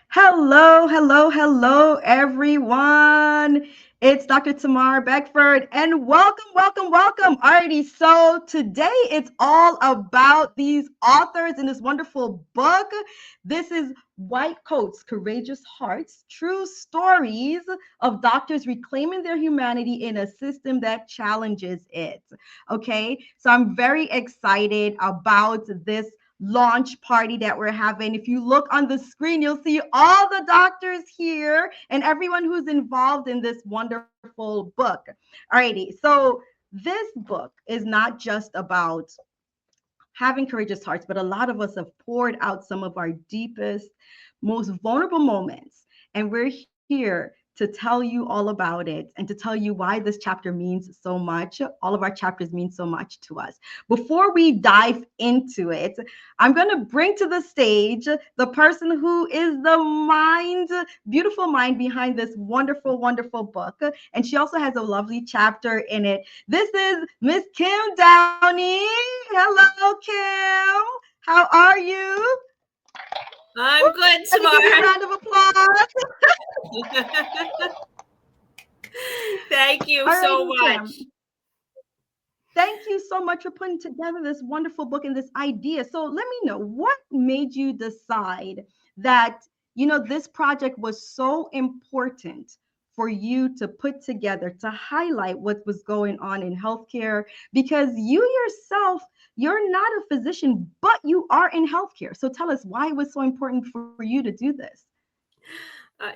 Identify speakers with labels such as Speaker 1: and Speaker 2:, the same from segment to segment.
Speaker 1: Hello, hello, hello, everyone. It's Dr. Tamara Beckford, and welcome, welcome, welcome. Alrighty, so today it's all about these authors in this wonderful book. This is White Coats, Courageous Hearts, True Stories of Doctors Reclaiming Their Humanity in a System That Challenges It. Okay, so I'm very excited about this launch party that we're having. If you look on the screen, you'll see all the doctors here and everyone who's involved in this wonderful book. Alrighty, so this book is not just about having courageous hearts, but a lot of us have poured out some of our deepest, most vulnerable moments. And we're here to tell you all about it and to tell you why this chapter means so much. All of our chapters mean so much to us. Before we dive into it, I'm going to bring to the stage the person who is the mind, beautiful mind behind this wonderful, wonderful book. And she also has a lovely chapter in it. This is Miss Kim Downey. Hello, Kim. How are you?
Speaker 2: I'm good,
Speaker 1: Let me give you a
Speaker 2: Tamara.
Speaker 1: round of applause.
Speaker 2: Thank you so
Speaker 1: Alrighty, Kim.
Speaker 2: much.
Speaker 1: Thank you so much for putting together this wonderful book and this idea. So let me know what made you decide that, this project was so important for you to put together to highlight what was going on in healthcare because you yourself, you're not a physician, but you are in healthcare. So tell us why it was so important for you to do this.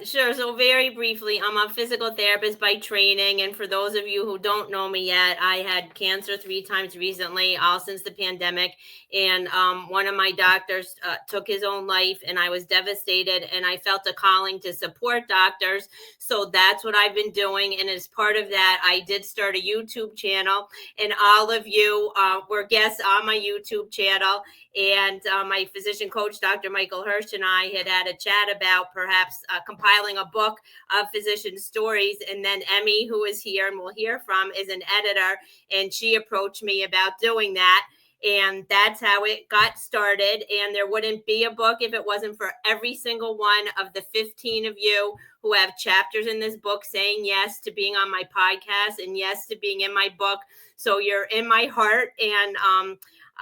Speaker 2: Sure. So, very briefly, I'm a physical therapist by training. And for those of you who don't know me yet, I had cancer 3 times recently, all since the pandemic. And one of my doctors took his own life, and I was devastated. And I felt a calling to support doctors. So, that's what I've been doing. And as part of that, I did start a YouTube channel. And all of you were guests on my YouTube channel. And my physician coach, Dr. Michael Hirsch, and I had a chat about perhaps compiling a book of physician stories. And then Emmy, who is here and we'll hear from, is an editor, and she approached me about doing that. And that's how it got started. And there wouldn't be a book if it wasn't for every single one of the 15 of you who have chapters in this book saying yes to being on my podcast and yes to being in my book. So you're in my heart. And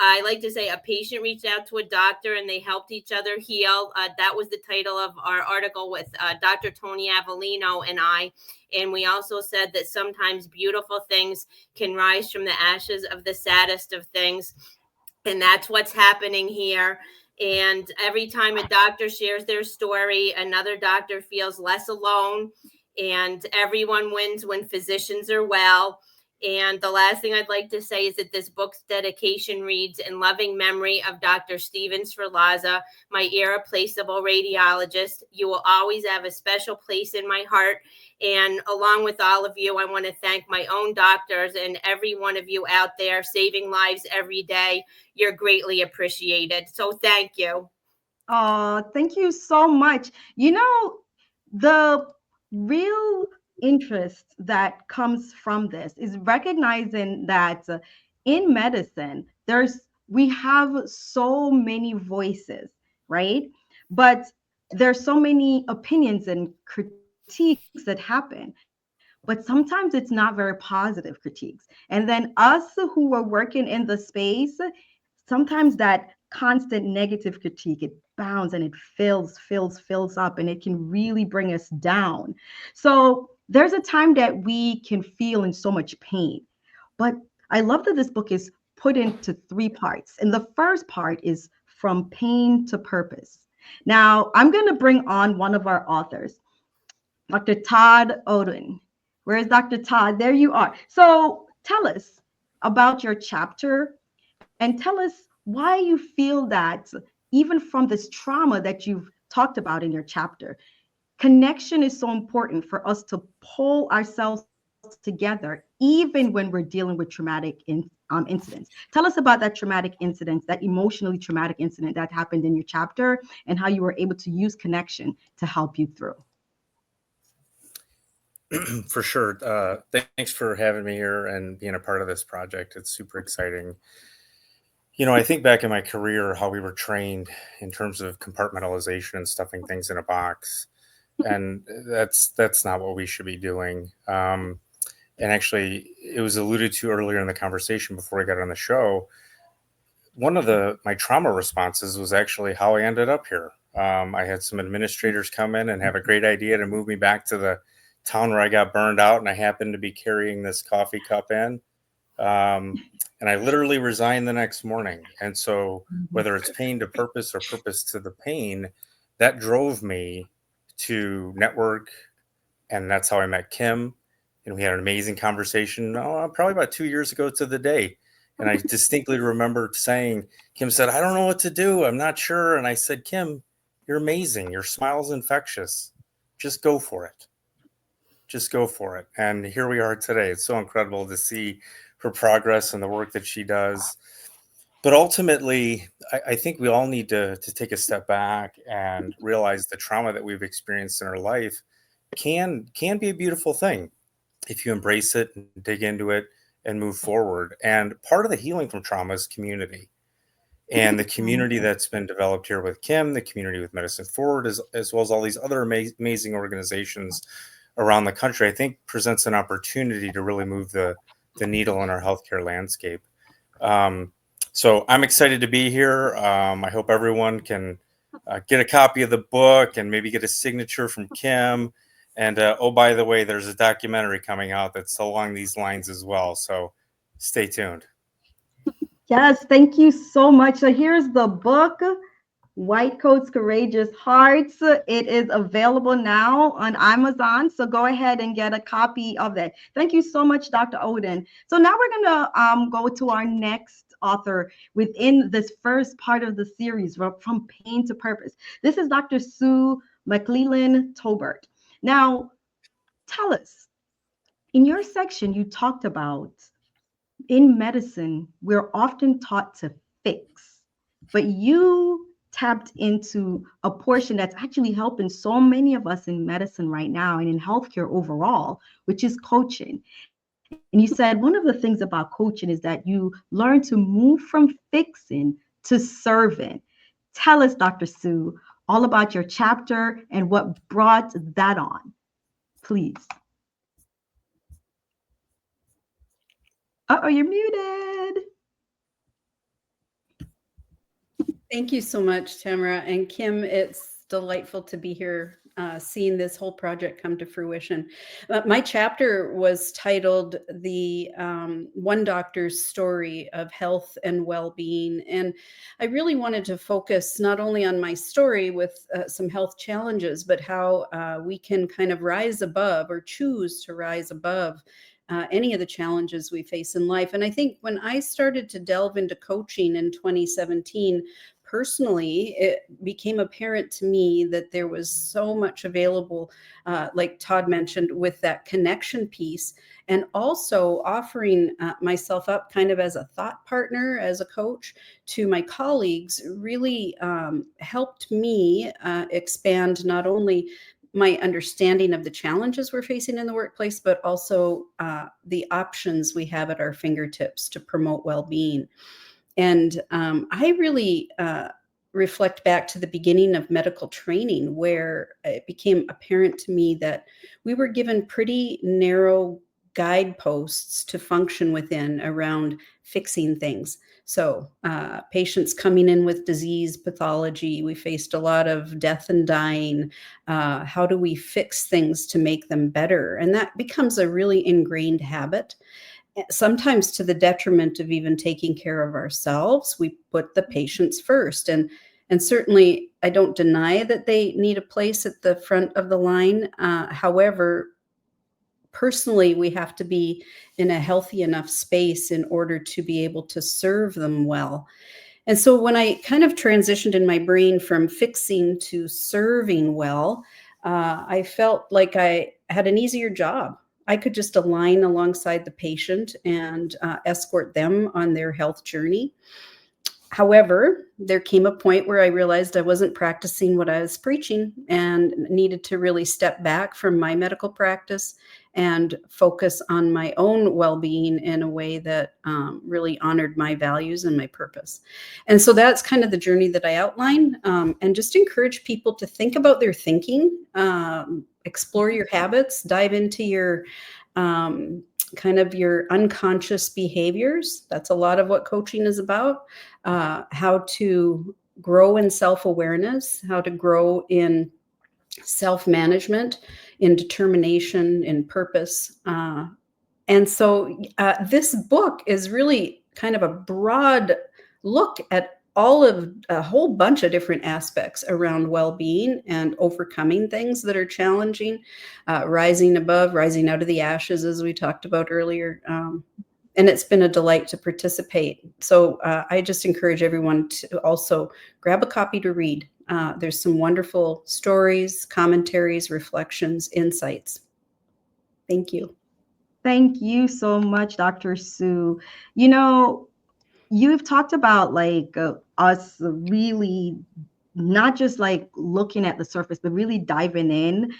Speaker 2: I like to say a patient reached out to a doctor and they helped each other heal. That was the title of our article with Dr. Tony Avellino and I. And we also said that sometimes beautiful things can rise from the ashes of the saddest of things. And that's what's happening here. And every time a doctor shares their story, another doctor feels less alone. And everyone wins when physicians are well. And the last thing I'd like to say is that this book's dedication reads in loving memory of Dr. Steven Sferlaza, my irreplaceable radiologist. You will always have a special place in my heart. And along with all of you, I want to thank my own doctors and every one of you out there saving lives every day. You're greatly appreciated. So thank you.
Speaker 1: Oh, thank you so much. The real interest that comes from this is recognizing that in medicine, we have so many voices, right? But there's so many opinions and critiques that happen. But sometimes it's not very positive critiques. And then us who are working in the space, sometimes that constant negative critique, it bounds and it fills up, and it can really bring us down. So there's a time that we can feel in so much pain. But I love that this book is put into three parts. And the first part is from pain to purpose. Now, I'm going to bring on one of our authors, Dr. Todd Odin. Where is Dr. Todd? There you are. So tell us about your chapter and tell us why you feel that even from this trauma that you've talked about in your chapter, connection is so important for us to pull ourselves together, even when we're dealing with traumatic incidents. Tell us about that traumatic incident, that emotionally traumatic incident that happened in your chapter, and how you were able to use connection to help you through.
Speaker 3: For sure. Thanks for having me here and being a part of this project. It's super exciting. I think back in my career how we were trained in terms of compartmentalization and stuffing things in a box, and that's not what we should be doing. And actually, it was alluded to earlier in the conversation before I got on the show. One of the my trauma responses was actually how I ended up here. I had some administrators come in and have a great idea to move me back to the town where I got burned out, and I happened to be carrying this coffee cup in. Um, and I literally resigned the next morning. And so, whether it's pain to purpose or purpose to the pain, that drove me to network. And that's how I met Kim. And we had an amazing conversation, probably about 2 years ago to the day. And I distinctly remember saying, Kim said, I don't know what to do. I'm not sure. And I said, Kim, you're amazing. Your smile's infectious. Just go for it. Just go for it. And here we are today. It's so incredible to see her progress and the work that she does. But ultimately, I think we all need to take a step back and realize the trauma that we've experienced in our life can be a beautiful thing if you embrace it and dig into it and move forward. And part of the healing from trauma is community. And the community that's been developed here with Kim, the community with Medicine Forward, as well as all these other amazing organizations around the country, I think presents an opportunity to really move the needle in our healthcare landscape. So I'm excited to be here. I hope everyone can get a copy of the book and maybe get a signature from Kim. And oh, by the way, there's a documentary coming out that's along these lines as well. So stay tuned.
Speaker 1: Yes, thank you so much. So here's the book, White Coats, Courageous Hearts. It is available now on Amazon. So go ahead and get a copy of that. Thank you so much, Dr. Oden. So now we're going to go to our next author within this first part of the series, From Pain to Purpose. This is Dr. Sue McClellan Tolbert. Now, tell us, in your section, you talked about in medicine, we're often taught to fix, but you tapped into a portion that's actually helping so many of us in medicine right now and in healthcare overall, which is coaching. And you said one of the things about coaching is that you learn to move from fixing to serving. Tell us, Dr. Sue, all about your chapter and what brought that on, please. Uh-oh, you're muted.
Speaker 4: Thank you so much, Tamara. And Kim, it's delightful to be here seeing this whole project come to fruition. My chapter was titled The One Doctor's Story of Health and Well-Being. And I really wanted to focus not only on my story with some health challenges, but how we can kind of rise above or choose to rise above any of the challenges we face in life. And I think when I started to delve into coaching in 2017, personally, it became apparent to me that there was so much available, like Todd mentioned, with that connection piece, and also offering myself up kind of as a thought partner, as a coach to my colleagues, really helped me expand not only my understanding of the challenges we're facing in the workplace, but also the options we have at our fingertips to promote well-being. And I really reflect back to the beginning of medical training, where it became apparent to me that we were given pretty narrow guideposts to function within around fixing things. So patients coming in with disease pathology, we faced a lot of death and dying. How do we fix things to make them better? And that becomes a really ingrained habit, sometimes to the detriment of even taking care of ourselves. We put the patients first. And certainly, I don't deny that they need a place at the front of the line. However, personally, we have to be in a healthy enough space in order to be able to serve them well. And so when I kind of transitioned in my brain from fixing to serving well, I felt like I had an easier job. I could just align alongside the patient and escort them on their health journey. However, there came a point where I realized I wasn't practicing what I was preaching and needed to really step back from my medical practice and focus on my own well-being in a way that really honored my values and my purpose. And so that's kind of the journey that I outline, and just encourage people to think about their thinking, explore your habits, dive into your kind of your unconscious behaviors. That's a lot of what coaching is about. How to grow in self-awareness, how to grow in self-management, in determination, in purpose. And so this book is really kind of a broad look at all of a whole bunch of different aspects around well-being and overcoming things that are challenging, rising above, rising out of the ashes, as we talked about earlier. And it's been a delight to participate. So I just encourage everyone to also grab a copy to read. There's some wonderful stories, commentaries, reflections, insights. Thank you.
Speaker 1: Thank you so much, Dr. Sue. You know, you've talked about like us really not just like looking at the surface, but really diving in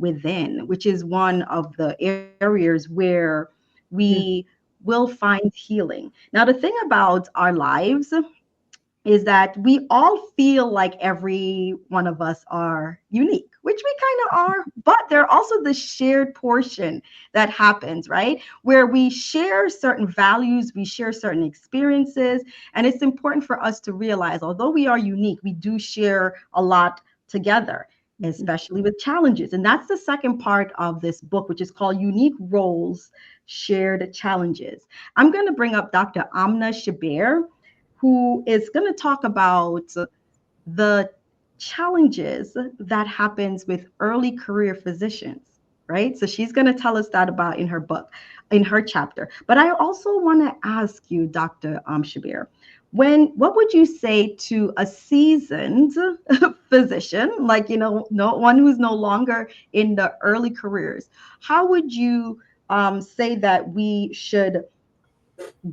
Speaker 1: within, which is one of the areas where we will find healing. Now, the thing about our lives is that we all feel like every one of us are unique, which we kind of are, but there are also the shared portion that happens, right? Where we share certain values, we share certain experiences, and it's important for us to realize, although we are unique, we do share a lot together, especially with challenges. And that's the second part of this book, which is called Unique Roles, Shared Challenges. I'm going to bring up Dr. Amna Shaber, who is going to talk about the challenges that happens with early career physicians, right? So she's going to tell us that about in her book, in her chapter. But I also want to ask you, Dr. Shaber, what would you say to a seasoned physician, like, no one who's no longer in the early careers? How would you say that we should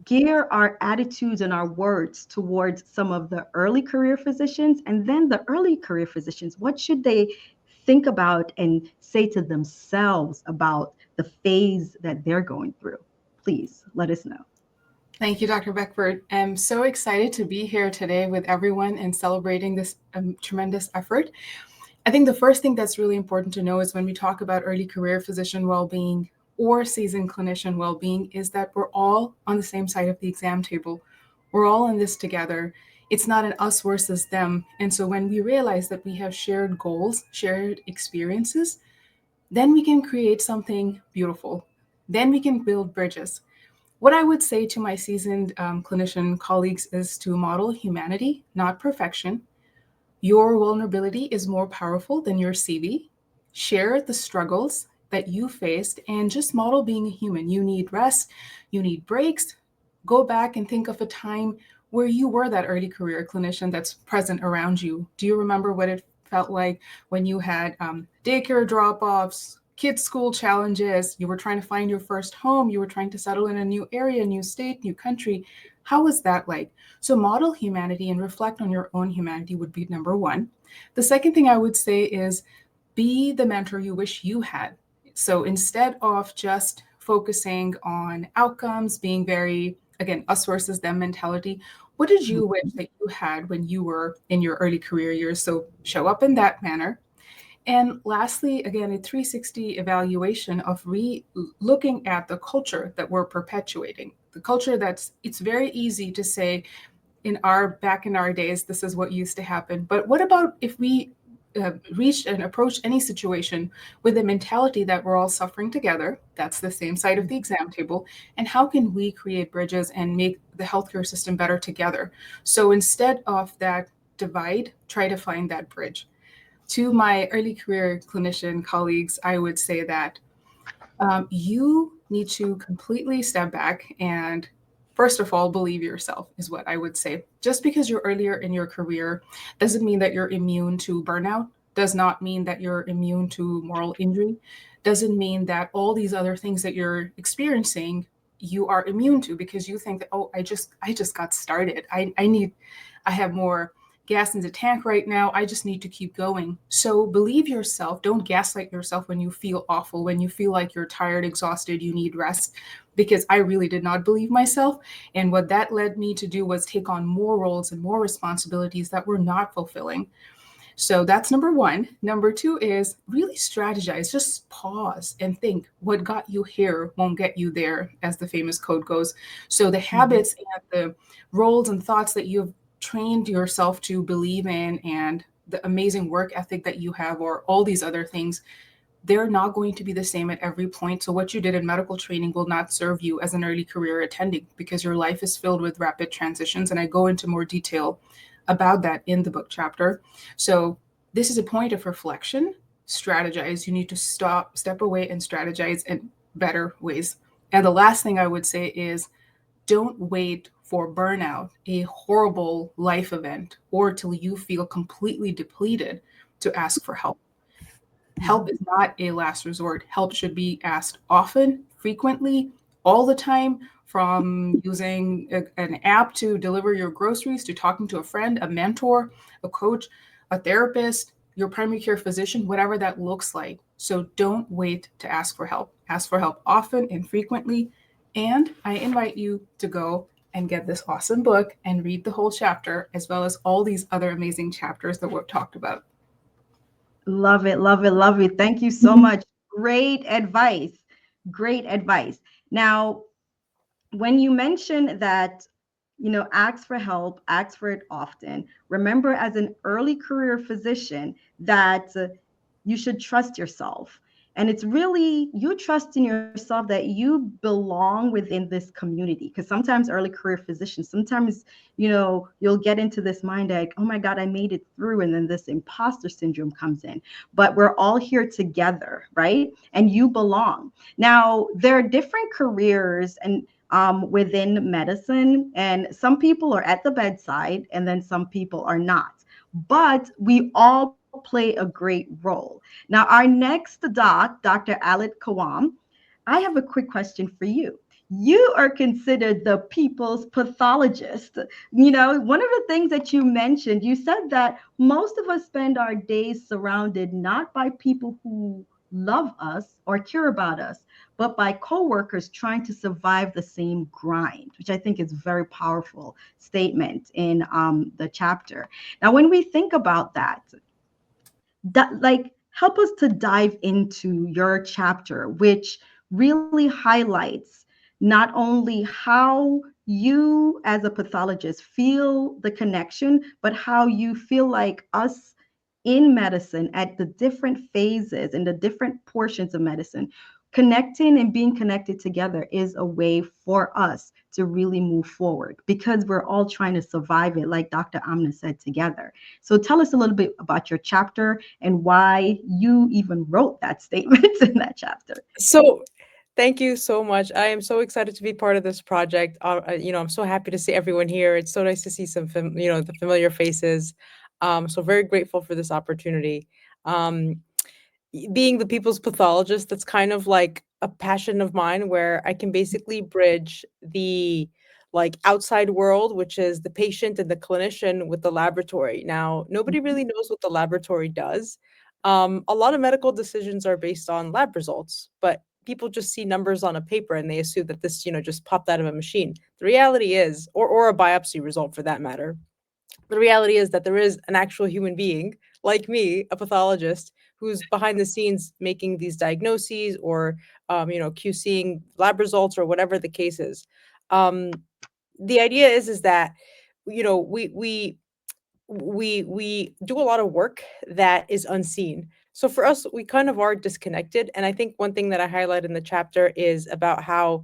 Speaker 1: gear our attitudes and our words towards some of the early career physicians? And then the early career physicians, what should they think about and say to themselves about the phase that they're going through? Please let us know.
Speaker 5: Thank you, Dr. Beckford. I'm so excited to be here today with everyone and celebrating this tremendous effort. I think the first thing that's really important to know is when we talk about early career physician well-being or seasoned clinician well-being is that we're all on the same side of the exam table. We're all in this together. It's not an us versus them. And so when we realize that we have shared goals, shared experiences, then we can create something beautiful. Then we can build bridges. What I would say to my seasoned clinician colleagues is to model humanity, not perfection. Your vulnerability is more powerful than your CV. Share the struggles that you faced and just model being a human. You need rest, you need breaks. Go back and think of a time where you were that early career clinician that's present around you. Do you remember what it felt like when you had daycare drop-offs, kids' school challenges, you were trying to find your first home, you were trying to settle in a new area, new state, new country? How was that like? So model humanity and reflect on your own humanity would be number one. The second thing I would say is be the mentor you wish you had. So instead of just focusing on outcomes, being very, again, us versus them mentality, what did you wish that you had when you were in your early career years? So show up in that manner. And lastly, again, a 360 evaluation of looking at the culture that we're perpetuating. The culture it's very easy to say back in our days, this is what used to happen. But what about if we reached and approached any situation with a mentality that we're all suffering together? That's the same side of the exam table. And how can we create bridges and make the healthcare system better together? So instead of that divide, try to find that bridge. To my early career clinician colleagues, I would say that you need to completely step back and, first of all, believe yourself is what I would say. Just because you're earlier in your career doesn't mean that you're immune to burnout, does not mean that you're immune to moral injury, doesn't mean that all these other things that you're experiencing you are immune to because you think that, oh, I just got started. I have more gas in the tank right now. I just need to keep going. So believe yourself. Don't gaslight yourself when you feel awful, when you feel like you're tired, exhausted, you need rest. Because I really did not believe myself. And what that led me to do was take on more roles and more responsibilities that were not fulfilling. So that's number one. Number two is really strategize. Just pause and think what got you here won't get you there, as the famous quote goes. So the
Speaker 1: Mhm.
Speaker 5: habits and the roles and thoughts that you've trained yourself to believe in and the amazing work ethic that you have, or all these other things, they're not going to be the same at every point. So what you did in medical training will not serve you as an early career attending, because your life is filled with rapid transitions. And I go into more detail about that in the book chapter. So this is a point of reflection. Strategize. You need to step away and strategize in better ways. And the last thing I would say is don't wait for burnout, a horrible life event, or till you feel completely depleted to ask for help. Help is not a last resort. Help should be asked often, frequently, all the time, from using an app to deliver your groceries, to talking to a friend, a mentor, a coach, a therapist, your primary care physician, whatever that looks like. So don't wait to ask for help. Ask for help often and frequently. And I invite you to go and get this awesome book and read the whole chapter, as well as all these other amazing chapters that we've talked about.
Speaker 1: Love it, love it, love it. Thank you so much. Great advice. Great advice. Now, when you mention that, ask for help, ask for it often, remember as an early career physician that you should trust yourself. And it's really you trust in yourself that you belong within this community. Because sometimes early career physicians, sometimes, you'll get into this mind like, oh my God, I made it through. And then this imposter syndrome comes in. But we're all here together, right? And you belong. Now, there are different careers and within medicine, and some people are at the bedside, and then some people are not. But we all play a great role. Now, our next Dr. Alae Kawam, I have a quick question for you. You are considered the people's pathologist. One of the things that you mentioned, you said that most of us spend our days surrounded not by people who love us or care about us, but by coworkers trying to survive the same grind, which I think is a very powerful statement in the chapter. Now, when we think about that, like, help us to dive into your chapter, which really highlights not only how you as a pathologist feel the connection, but how you feel like us in medicine at the different phases and the different portions of medicine. Connecting and being connected together is a way for us to really move forward because we're all trying to survive it, like Dr. Amna said, together. So tell us a little bit about your chapter and why you even wrote that statement in that chapter.
Speaker 6: So, thank you so much. I am so excited to be part of this project. I'm so happy to see everyone here. It's so nice to see some, the familiar faces. So very grateful for this opportunity. Um, Being the people's pathologist, that's kind of like a passion of mine where I can basically bridge the like outside world, which is the patient and the clinician, with the laboratory. Now, nobody really knows what the laboratory does. A lot of medical decisions are based on lab results, but people just see numbers on a paper and they assume that this, just popped out of a machine. The reality is, or a biopsy result for that matter, the reality is that there is an actual human being like me, a pathologist, who's behind the scenes making these diagnoses or, QCing lab results or whatever the case is. Um, the idea is that, you know, we we we do a lot of work that is unseen. So for us, we kind of are disconnected. And I think one thing that I highlight in the chapter is about how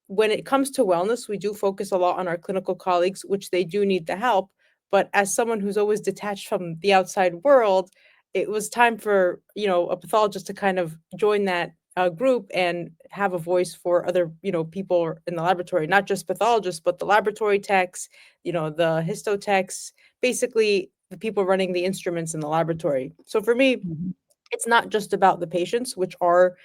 Speaker 6: when it comes to wellness, we do focus a lot on our clinical colleagues, which they do need the help. But as someone who's always detached from the outside world, it was time for, a pathologist to kind of join that group and have a voice for other, people in the laboratory, not just pathologists, but the laboratory techs, the histotechs, basically the people running the instruments in the laboratory. So for me,
Speaker 1: Mhm.
Speaker 6: it's not just about the patients, which are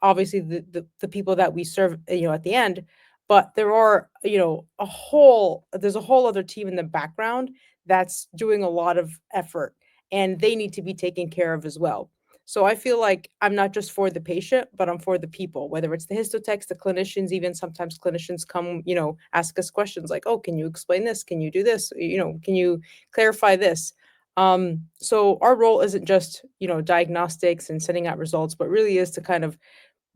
Speaker 6: obviously the people that we serve, at the end, but there are, there's a whole other team in the background that's doing a lot of effort, and they need to be taken care of as well. So I feel like I'm not just for the patient, but I'm for the people, whether it's the histotechs, the clinicians, even sometimes clinicians come, ask us questions like, oh, can you explain this? Can you do this? Can you clarify this? So our role isn't just, diagnostics and sending out results, but really is to kind of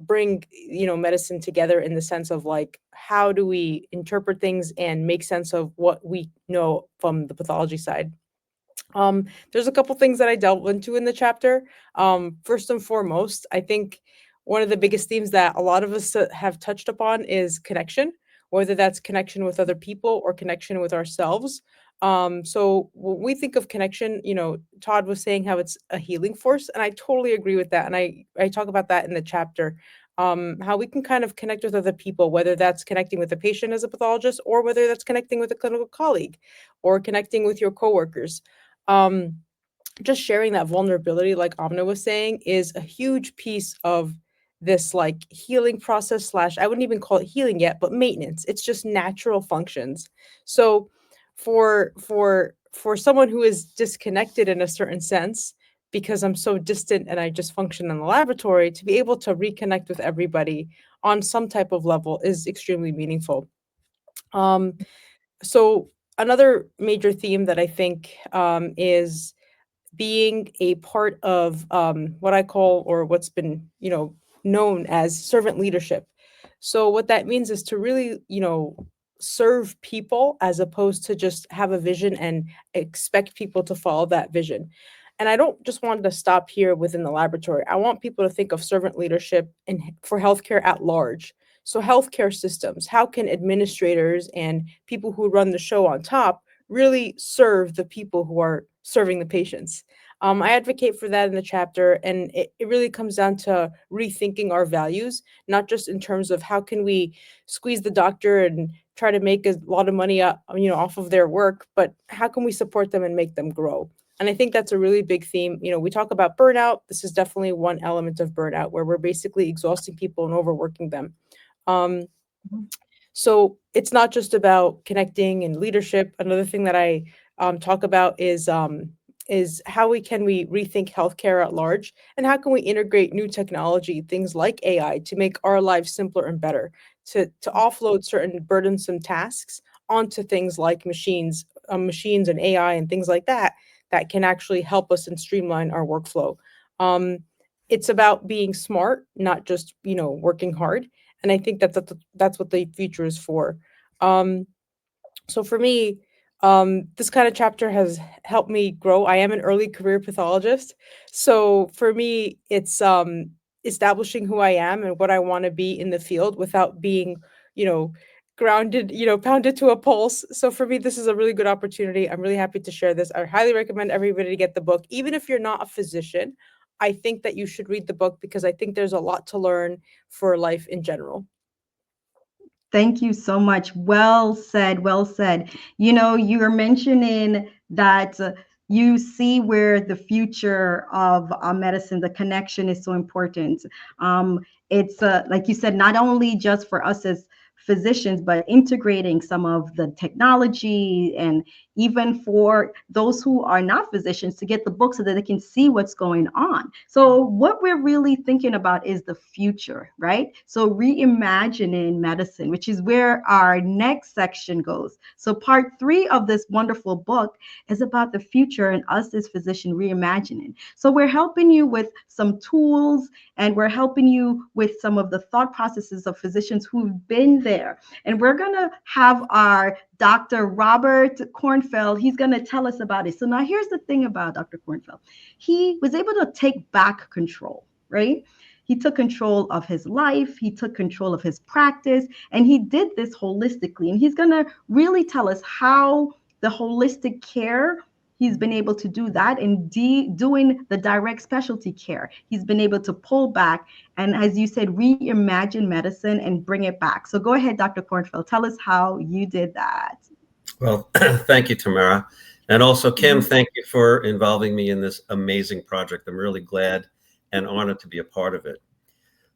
Speaker 6: bring, medicine together in the sense of like, how do we interpret things and make sense of what we know from the pathology side? There's a couple things that I delved into in the chapter. First and foremost, I think one of the biggest themes that a lot of us have touched upon is connection, whether that's connection with other people or connection with ourselves. So when we think of connection, Todd was saying how it's a healing force, and I totally agree with that. And I talk about that in the chapter. How we can kind of connect with other people, whether that's connecting with a patient as a pathologist, or whether that's connecting with a clinical colleague, or connecting with your coworkers. Um, just sharing that vulnerability, like Amna was saying, is a huge piece of this like healing process slash, I wouldn't even call it healing yet, but maintenance. It's just natural functions. So for someone who is disconnected in a certain sense, because I'm so distant and I just function in the laboratory, to be able to reconnect with everybody on some type of level is extremely meaningful. So another major theme that I think is being a part of what I call, or what's been, known as servant leadership. So what that means is to really, serve people as opposed to just have a vision and expect people to follow that vision. And I don't just want to stop here within the laboratory. I want people to think of servant leadership for healthcare at large. So healthcare systems, how can administrators and people who run the show on top really serve the people who are serving the patients? I advocate for that in the chapter, and it really comes down to rethinking our values, not just in terms of how can we squeeze the doctor and try to make a lot of money off of their work, but how can we support them and make them grow? And I think that's a really big theme. We talk about burnout. This is definitely one element of burnout, where we're basically exhausting people and overworking them. Um, so it's not just about connecting and leadership. Another thing that I talk about is how we rethink healthcare at large, and how can we integrate new technology, things like AI, to make our lives simpler and better, to offload certain burdensome tasks onto things like machines and AI and things like that can actually help us and streamline our workflow. Um, it's about being smart, not just working hard, and I think that's what the future is for. Um, so for me, this kind of chapter has helped me grow. I am an early career pathologist. So for me, it's establishing who I am and what I want to be in the field without being, you know, grounded, pounded to a pulse. So for me, this is a really good opportunity. I'm really happy to share this. I highly recommend everybody to get the book. Even if you're not a physician, I think that you should read the book, because I think there's a lot to learn for life in general.
Speaker 1: Thank you so much. Well said. Well said. You're mentioning that you see where the future of medicine, the connection is so important. It's like you said, not only just for us as physicians, but integrating some of the technology, and even for those who are not physicians to get the book so that they can see what's going on. So what we're really thinking about is the future, right? So reimagining medicine, which is where our next section goes. So part 3 of this wonderful book is about the future and us as physician reimagining. So we're helping you with some tools, and we're helping you with some of the thought processes of physicians who've been there. And we're going to have our Dr. Robert Kornfeld. He's going to tell us about it. So now here's the thing about Dr. Kornfeld. He was able to take back control, right? He took control of his life. He took control of his practice, and he did this holistically. And he's going to really tell us how the holistic care, he's been able to do that, and doing the direct specialty care, he's been able to pull back and, as you said, reimagine medicine and bring it back. So go ahead, Dr. Kornfeld, tell us how you did that.
Speaker 7: Well, thank you, Tamara. And also, Kim, thank you for involving me in this amazing project. I'm really glad and honored to be a part of it.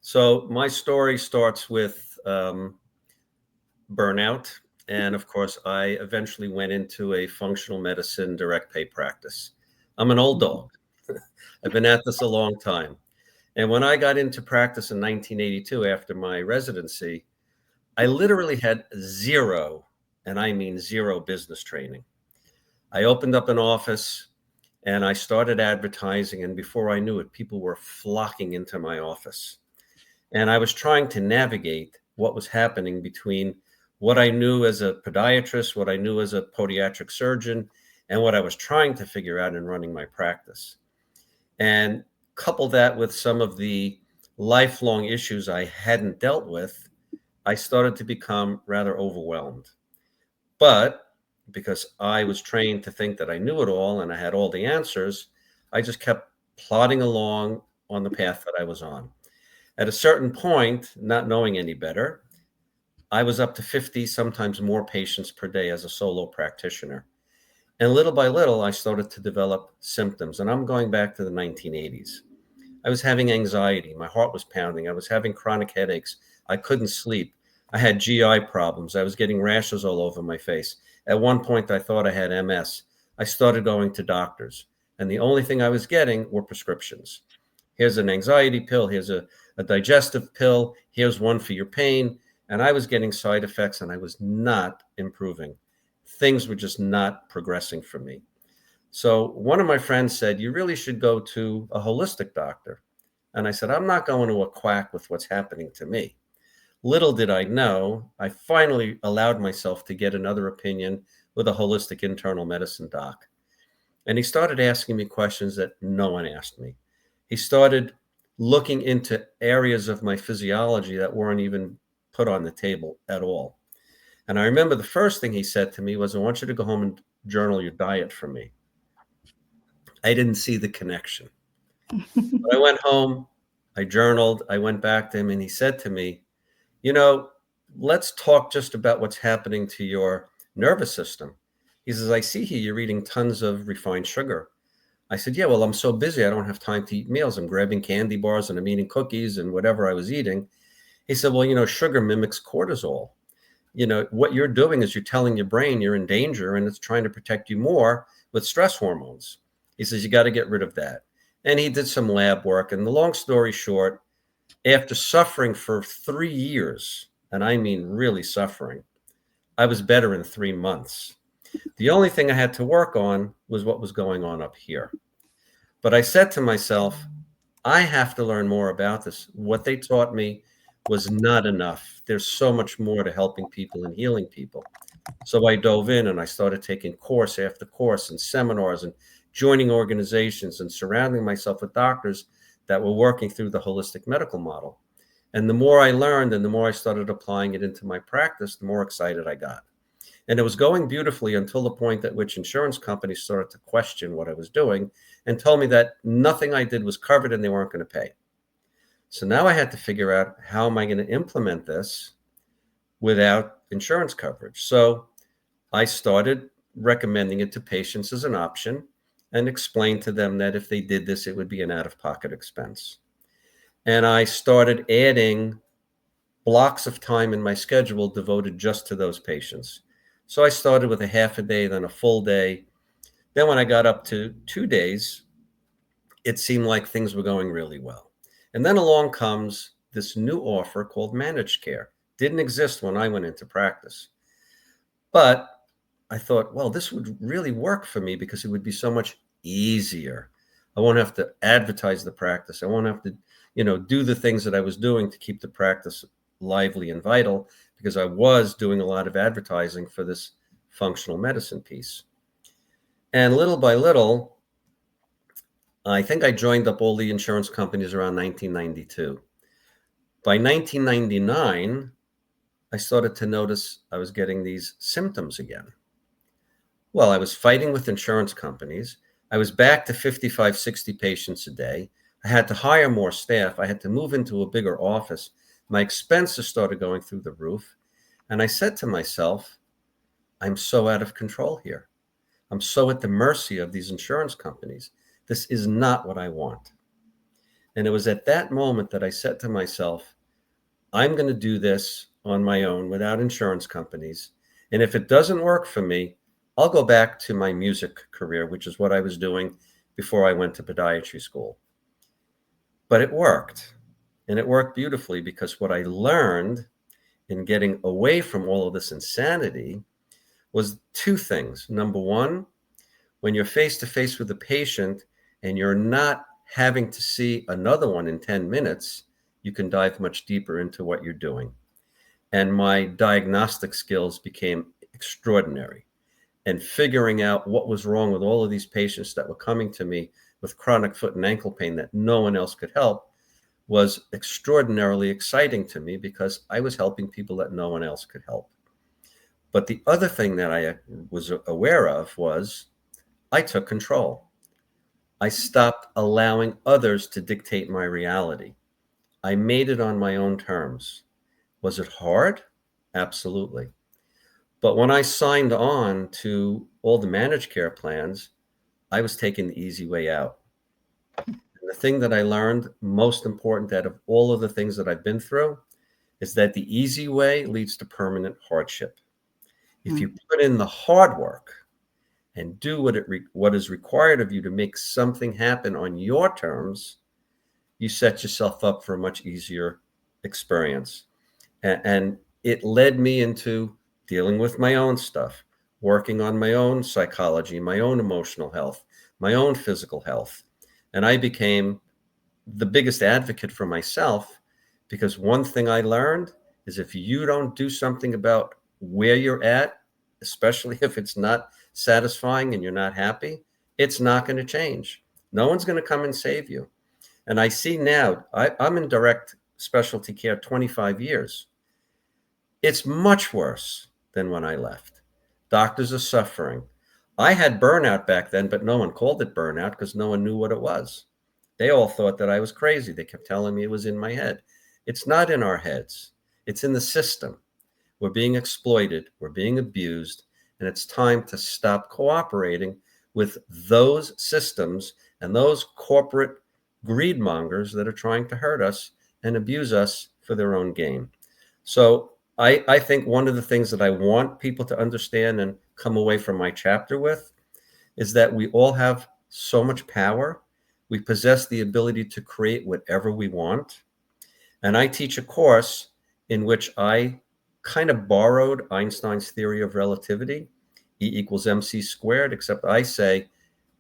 Speaker 7: So my story starts with burnout. And of course, I eventually went into a functional medicine direct pay practice. I'm an old dog. I've been at this a long time. And when I got into practice in 1982 after my residency, I literally had zero, and I mean zero, business training. I opened up an office and I started advertising. And before I knew it, people were flocking into my office. And I was trying to navigate what was happening between what I knew as a podiatrist, what I knew as a podiatric surgeon, and what I was trying to figure out in running my practice. And couple that with some of the lifelong issues I hadn't dealt with, I started to become rather overwhelmed. But because I was trained to think that I knew it all and I had all the answers, I just kept plodding along on the path that I was on. At a certain point, not knowing any better, I was up to 50, sometimes more patients per day as a solo practitioner. And little by little, I started to develop symptoms. And I'm going back to the 1980s. I was having anxiety. My heart was pounding. I was having chronic headaches. I couldn't sleep. I had GI problems. I was getting rashes all over my face. At one point, I thought I had MS. I started going to doctors. And the only thing I was getting were prescriptions. Here's an anxiety pill. Here's a digestive pill. Here's one for your pain. And I was getting side effects and I was not improving. Things were just not progressing for me. So one of my friends said, you really should go to a holistic doctor. And I said, I'm not going to a quack with what's happening to me. Little did I know, I finally allowed myself to get another opinion with a holistic internal medicine doc. And he started asking me questions that no one asked me. He started looking into areas of my physiology that weren't even put on the table at all. And I remember the first thing he said to me was, I want you to go home and journal your diet for me. I didn't see the connection. But I went home, I journaled, I went back to him, and he said to me, you know, let's talk just about what's happening to your nervous system. He says, I see here you're eating tons of refined sugar. I said, yeah, well, I'm so busy, I don't have time to eat meals. I'm grabbing candy bars and I'm eating cookies and whatever I was eating. He said, well, you know, sugar mimics cortisol. You know, what you're doing is you're telling your brain you're in danger and it's trying to protect you more with stress hormones. He says, you got to get rid of that. And he did some lab work. And the long story short, after suffering for 3 years, and I mean really suffering, I was better in 3 months. The only thing I had to work on was what was going on up here. But I said to myself, I have to learn more about this. What they taught me was not enough. There's so much more to helping people and healing people. So I dove in and I started taking course after course and seminars and joining organizations and surrounding myself with doctors that were working through the holistic medical model. And the more I learned and the more I started applying it into my practice, the more excited I got. And it was going beautifully until the point at which insurance companies started to question what I was doing and told me that nothing I did was covered and they weren't going to pay. So now I had to figure out, how am I going to implement this without insurance coverage? So I started recommending it to patients as an option and explained to them that if they did this, it would be an out-of-pocket expense. And I started adding blocks of time in my schedule devoted just to those patients. So I started with a half a day, then a full day. Then when I got up to 2 days, it seemed like things were going really well. And then along comes this new offer called managed care. Didn't exist when I went into practice. But I thought, well, this would really work for me because it would be so much easier. I won't have to advertise the practice. I won't have to, do the things that I was doing to keep the practice lively and vital, because I was doing a lot of advertising for this functional medicine piece. And little by little, I think I joined up all the insurance companies around 1992. By 1999, I started to notice I was getting these symptoms again. Well, I was fighting with insurance companies. I was back to 55, 60 patients a day. I had to hire more staff. I had to move into a bigger office. My expenses started going through the roof. And I said to myself, I'm so out of control here. I'm so at the mercy of these insurance companies. This is not what I want. And it was at that moment that I said to myself, I'm going to do this on my own without insurance companies. And if it doesn't work for me, I'll go back to my music career, which is what I was doing before I went to podiatry school. But it worked. And it worked beautifully because what I learned in getting away from all of this insanity was two things. Number one, when you're face to face with a patient and you're not having to see another one in 10 minutes, you can dive much deeper into what you're doing. And my diagnostic skills became extraordinary. And figuring out what was wrong with all of these patients that were coming to me with chronic foot and ankle pain that no one else could help was extraordinarily exciting to me because I was helping people that no one else could help. But the other thing that I was aware of was I took control. I stopped allowing others to dictate my reality. I made it on my own terms. Was it hard? Absolutely. But when I signed on to all the managed care plans, I was taking the easy way out. And the thing that I learned most important out of all of the things that I've been through is that the easy way leads to permanent hardship. If you put in the hard work and do what is required of you to make something happen on your terms, you set yourself up for a much easier experience. And it led me into dealing with my own stuff, working on my own psychology, my own emotional health, my own physical health. And I became the biggest advocate for myself because one thing I learned is if you don't do something about where you're at, especially if it's not satisfying and you're not happy, it's not going to change. No one's going to come and save you. And I see now, I'm in direct specialty care 25 years. It's much worse than when I left. Doctors are suffering. I had burnout back then, but no one called it burnout because no one knew what it was. They all thought that I was crazy. They kept telling me it was in my head. It's not in our heads. It's in the system. We're being exploited. We're being abused. And it's time to stop cooperating with those systems and those corporate greed mongers that are trying to hurt us and abuse us for their own gain. So I think one of the things that I want people to understand and come away from my chapter with is that we all have so much power. We possess the ability to create whatever we want. And I teach a course in which I kind of borrowed Einstein's theory of relativity, E equals mc squared, except I say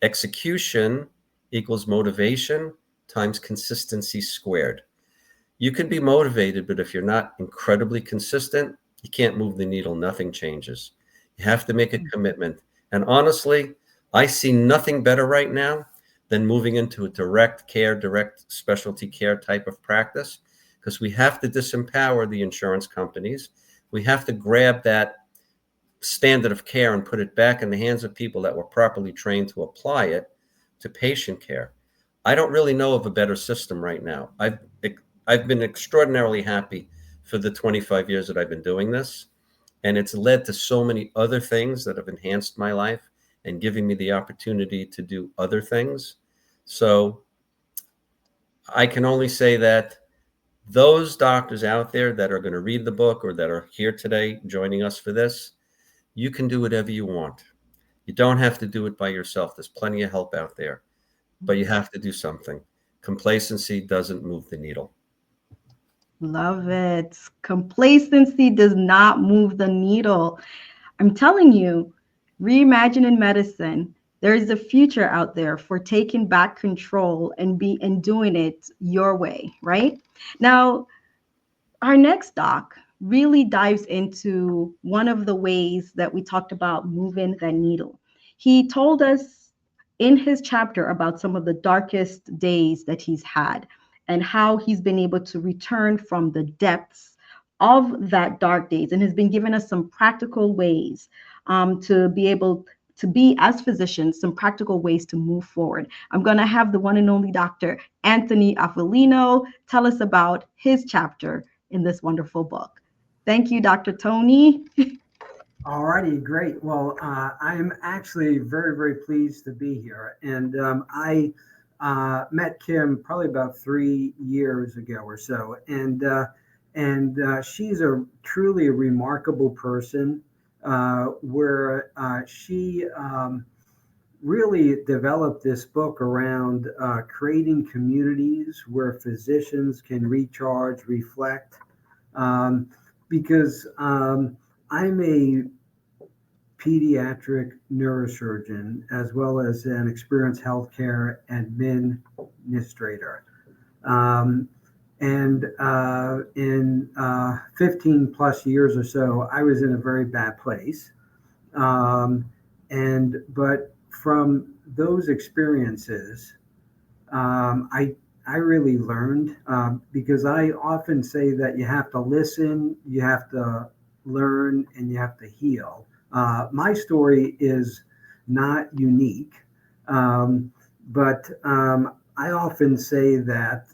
Speaker 7: execution equals motivation times consistency squared. You can be motivated, but if you're not incredibly consistent, you can't move the needle. Nothing changes. You have to make a commitment. And honestly, I see nothing better right now than moving into a direct care, direct specialty care type of practice, because we have to disempower the insurance companies. We have to grab that standard of care and put it back in the hands of people that were properly trained to apply it to patient care. I don't really know of a better system right now. I've been extraordinarily happy for the 25 years that I've been doing this. And it's led to so many other things that have enhanced my life and giving me the opportunity to do other things. So I can only say that those doctors out there that are going to read the book or that are here today joining us for this, you can do whatever you want. You don't have to do it by yourself. There's plenty of help out there, but you have to do something. Complacency doesn't move the needle.
Speaker 1: Love it. Complacency does not move the needle. I'm telling you, reimagining medicine. There is a future out there for taking back control and doing it your way, right? Now, our next doc really dives into one of the ways that we talked about moving the needle. He told us in his chapter about some of the darkest days that he's had and how he's been able to return from the depths of that dark days and has been giving us some practical ways to be able to be, as physicians, some practical ways to move forward. I'm going to have the one and only Dr. Anthony Avellino tell us about his chapter in this wonderful book. Thank you, Dr. Tony.
Speaker 8: All righty, great. Well, I'm actually very, very pleased to be here. And I met Kim probably about 3 years ago or so. And she's a truly remarkable person. where she really developed this book around creating communities where physicians can recharge, reflect, because I'm a pediatric neurosurgeon as well as an experienced healthcare administrator. Um, and in 15 plus years or so, I was in a very bad place. Um, but from those experiences, I really learned, because I often say that you have to listen, you have to learn, and you have to heal. My story is not unique, but I often say that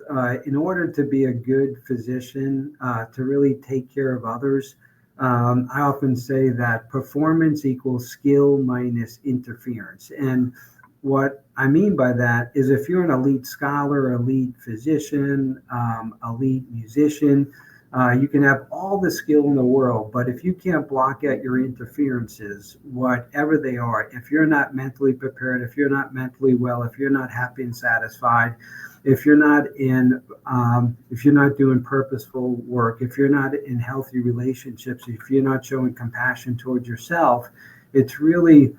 Speaker 8: in order to be a good physician, to really take care of others, I often say that performance equals skill minus interference. And what I mean by that is if you're an elite scholar, elite physician, elite musician, you can have all the skill in the world, but if you can't block out your interferences, whatever they are, if you're not mentally prepared, if you're not mentally well, if you're not happy and satisfied, if you're not if you're not doing purposeful work, if you're not in healthy relationships, if you're not showing compassion towards yourself, it's really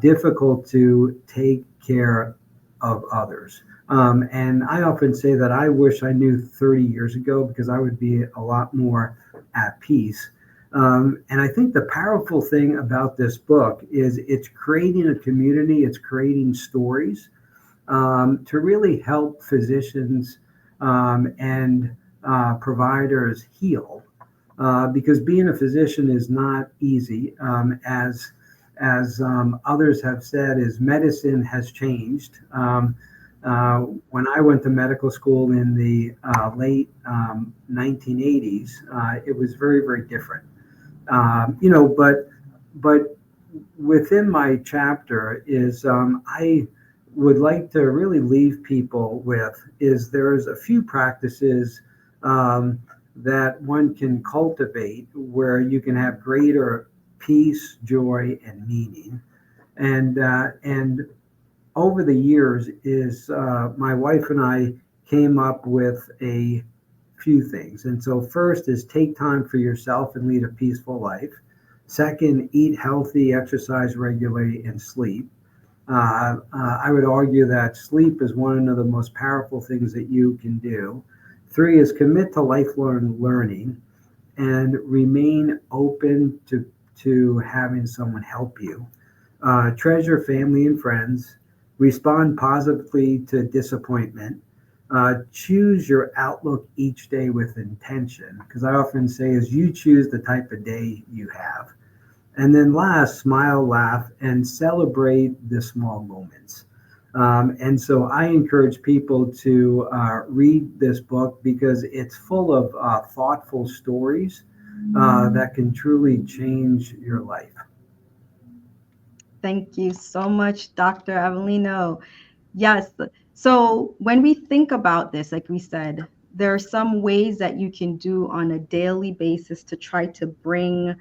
Speaker 8: difficult to take care of others. And I often say that I wish I knew 30 years ago because I would be a lot more at peace. And I think the powerful thing about this book is it's creating a community, it's creating stories to really help physicians and providers heal. Because being a physician is not easy, as others have said, is medicine has changed. When I went to medical school in the late 1980s, it was very, very different. But within my chapter is I would like to really leave people with is there's a few practices that one can cultivate where you can have greater peace, joy, and meaning. And over the years is my wife and I came up with a few things. And so first is take time for yourself and lead a peaceful life. Second, eat healthy, exercise regularly, and sleep. I would argue that sleep is one of the most powerful things that you can do. Three is commit to lifelong learning and remain open to having someone help you. Treasure family and friends. Respond positively to disappointment. Choose your outlook each day with intention, because I often say is you choose the type of day you have. And then last, smile, laugh, and celebrate the small moments. And so I encourage people to read this book because it's full of thoughtful stories that can truly change your life.
Speaker 1: Thank you so much, Dr. Avellino. Yes. So when we think about this, like we said, there are some ways that you can do on a daily basis to try to bring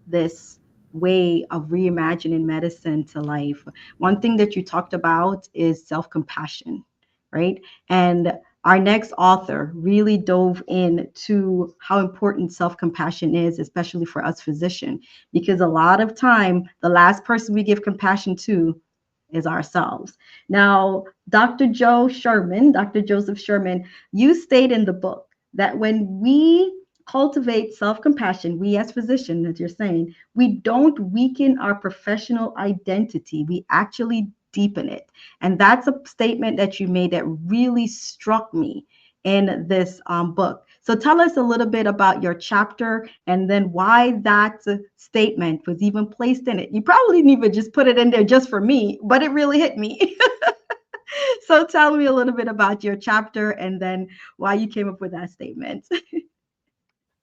Speaker 1: this way of reimagining medicine to life. One thing that you talked about is self-compassion, right? And our next author really dove into how important self-compassion is, especially for us physicians, because a lot of time, the last person we give compassion to is ourselves. Now, Dr. Joseph Sherman, you state in the book that when we cultivate self-compassion, we as physicians, as you're saying, we don't weaken our professional identity. We actually deepen it. And that's a statement that you made that really struck me in this book. So tell us a little bit about your chapter and then why that statement was even placed in it. You probably didn't even just put it in there just for me, but it really hit me. So tell me a little bit about your chapter and then why you came up with that statement.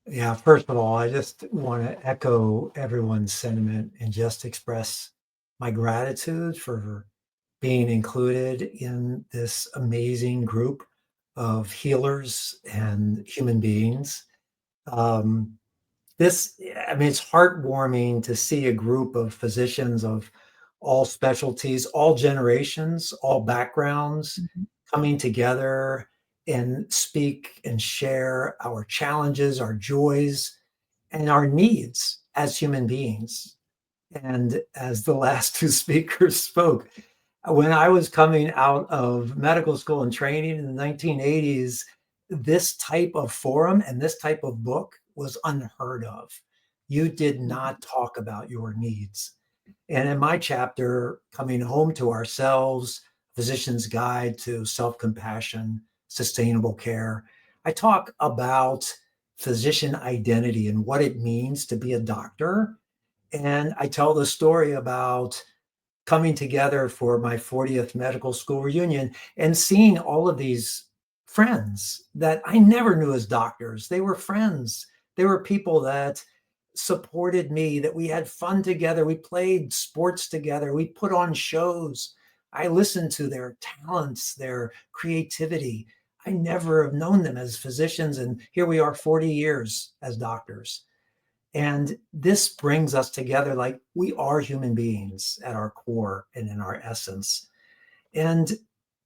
Speaker 9: Yeah, first of all, I just want to echo everyone's sentiment and just express my gratitude for being included in this amazing group of healers and human beings. it's heartwarming to see a group of physicians of all specialties, all generations, all backgrounds coming together and speak and share our challenges, our joys, and our needs as human beings. And as the last two speakers spoke, when I was coming out of medical school and training in the 1980s, this type of forum and this type of book was unheard of. You did not talk about your needs. And in my chapter, Coming Home to Ourselves, Physician's Guide to Self-Compassion, Sustainable Care, I talk about physician identity and what it means to be a doctor. And I tell the story about coming together for my 40th medical school reunion and seeing all of these friends that I never knew as doctors. They were friends. They were people that supported me, that we had fun together. We played sports together. We put on shows. I listened to their talents, their creativity. I never have known them as physicians. And here we are 40 years as doctors. And this brings us together like we are human beings at our core and in our essence. And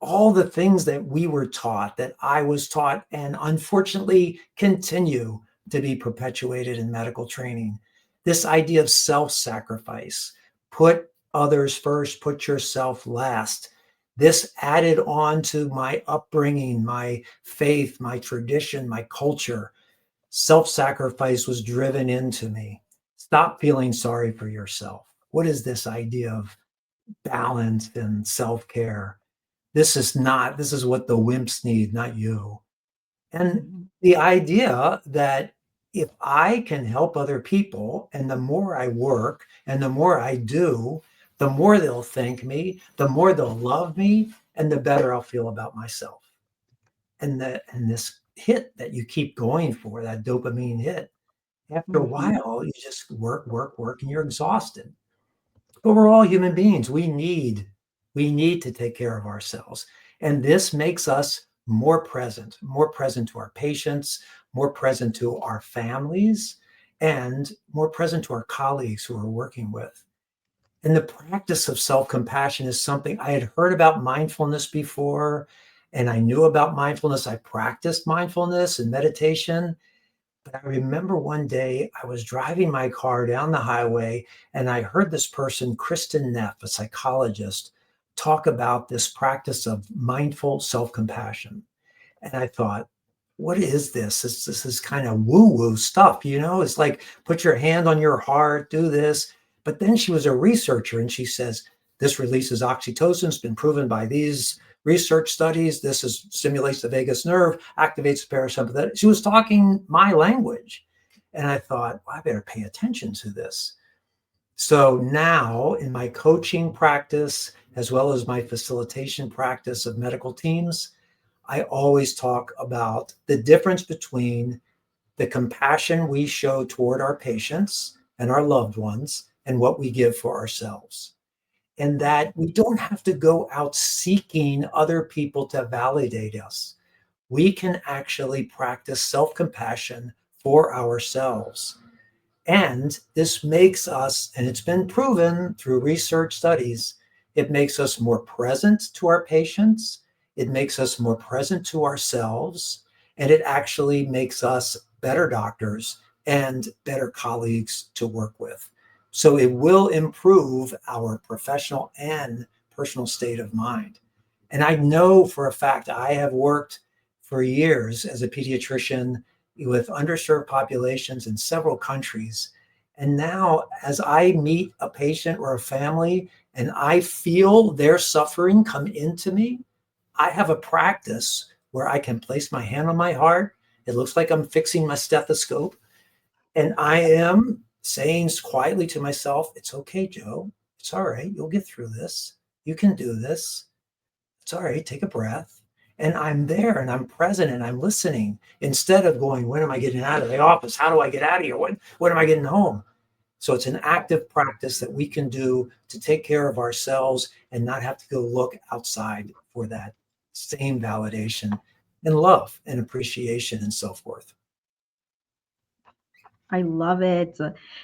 Speaker 9: all the things that we were taught, that I was taught, and unfortunately continue to be perpetuated in medical training. This idea of self-sacrifice, put others first, put yourself last. This added on to my upbringing, my faith, my tradition, my culture. Self-sacrifice was driven into me. Stop feeling sorry for yourself. What is this idea of balance and self-care? This is what the wimps need, not you. And the idea that if I can help other people, and the more I work and the more I do, the more they'll thank me, the more they'll love me, and the better I'll feel about myself. And this hit that you keep going for, that dopamine hit, after a while, you just work, and you're exhausted. But we're all human beings. We need to take care of ourselves. And this makes us more present to our patients, more present to our families, and more present to our colleagues who we're working with. And the practice of self-compassion is something I had heard about mindfulness before, and I knew about mindfulness. I practiced mindfulness and meditation. But I remember one day I was driving my car down the highway and I heard this person, Kristen Neff, a psychologist, talk about this practice of mindful self-compassion. And I thought, what is this? This is kind of woo-woo stuff, It's like, put your hand on your heart, do this. But then she was a researcher and she says, this releases oxytocin. It's been proven by these research studies. This stimulates the vagus nerve, activates the parasympathetic. She was talking my language. And I thought, well, I better pay attention to this. So now in my coaching practice, as well as my facilitation practice of medical teams, I always talk about the difference between the compassion we show toward our patients and our loved ones and what we give for ourselves. And that we don't have to go out seeking other people to validate us. We can actually practice self-compassion for ourselves. And this makes us, and it's been proven through research studies, it makes us more present to our patients, it makes us more present to ourselves, and it actually makes us better doctors and better colleagues to work with. So it will improve our professional and personal state of mind. And I know for a fact, I have worked for years as a pediatrician with underserved populations in several countries. And now as I meet a patient or a family and I feel their suffering come into me, I have a practice where I can place my hand on my heart. It looks like I'm fixing my stethoscope. And I am saying quietly to myself, it's okay, Joe. It's all right. You'll get through this. You can do this. It's all right. Take a breath. And I'm there and I'm present and I'm listening instead of going, when am I getting out of the office? How do I get out of here? When am I getting home? So it's an active practice that we can do to take care of ourselves and not have to go look outside for that same validation and love and appreciation and self-worth.
Speaker 1: I love it.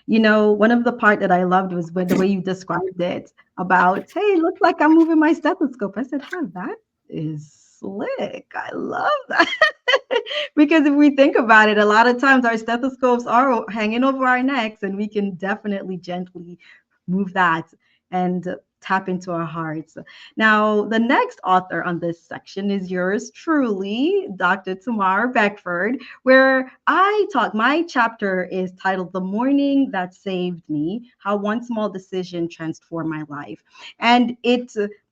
Speaker 1: You know, one of the part that I loved was when the way you described it about, hey, it looks like I'm moving my stethoscope. I said, huh, that is slick. I love that. Because if we think about it, a lot of times our stethoscopes are hanging over our necks, and we can definitely gently move that and tap into our hearts. Now, the next author on this section is yours truly, Dr. Tamara Beckford, where I talk. My chapter is titled The Morning That Saved Me, How One Small Decision Transformed My Life. And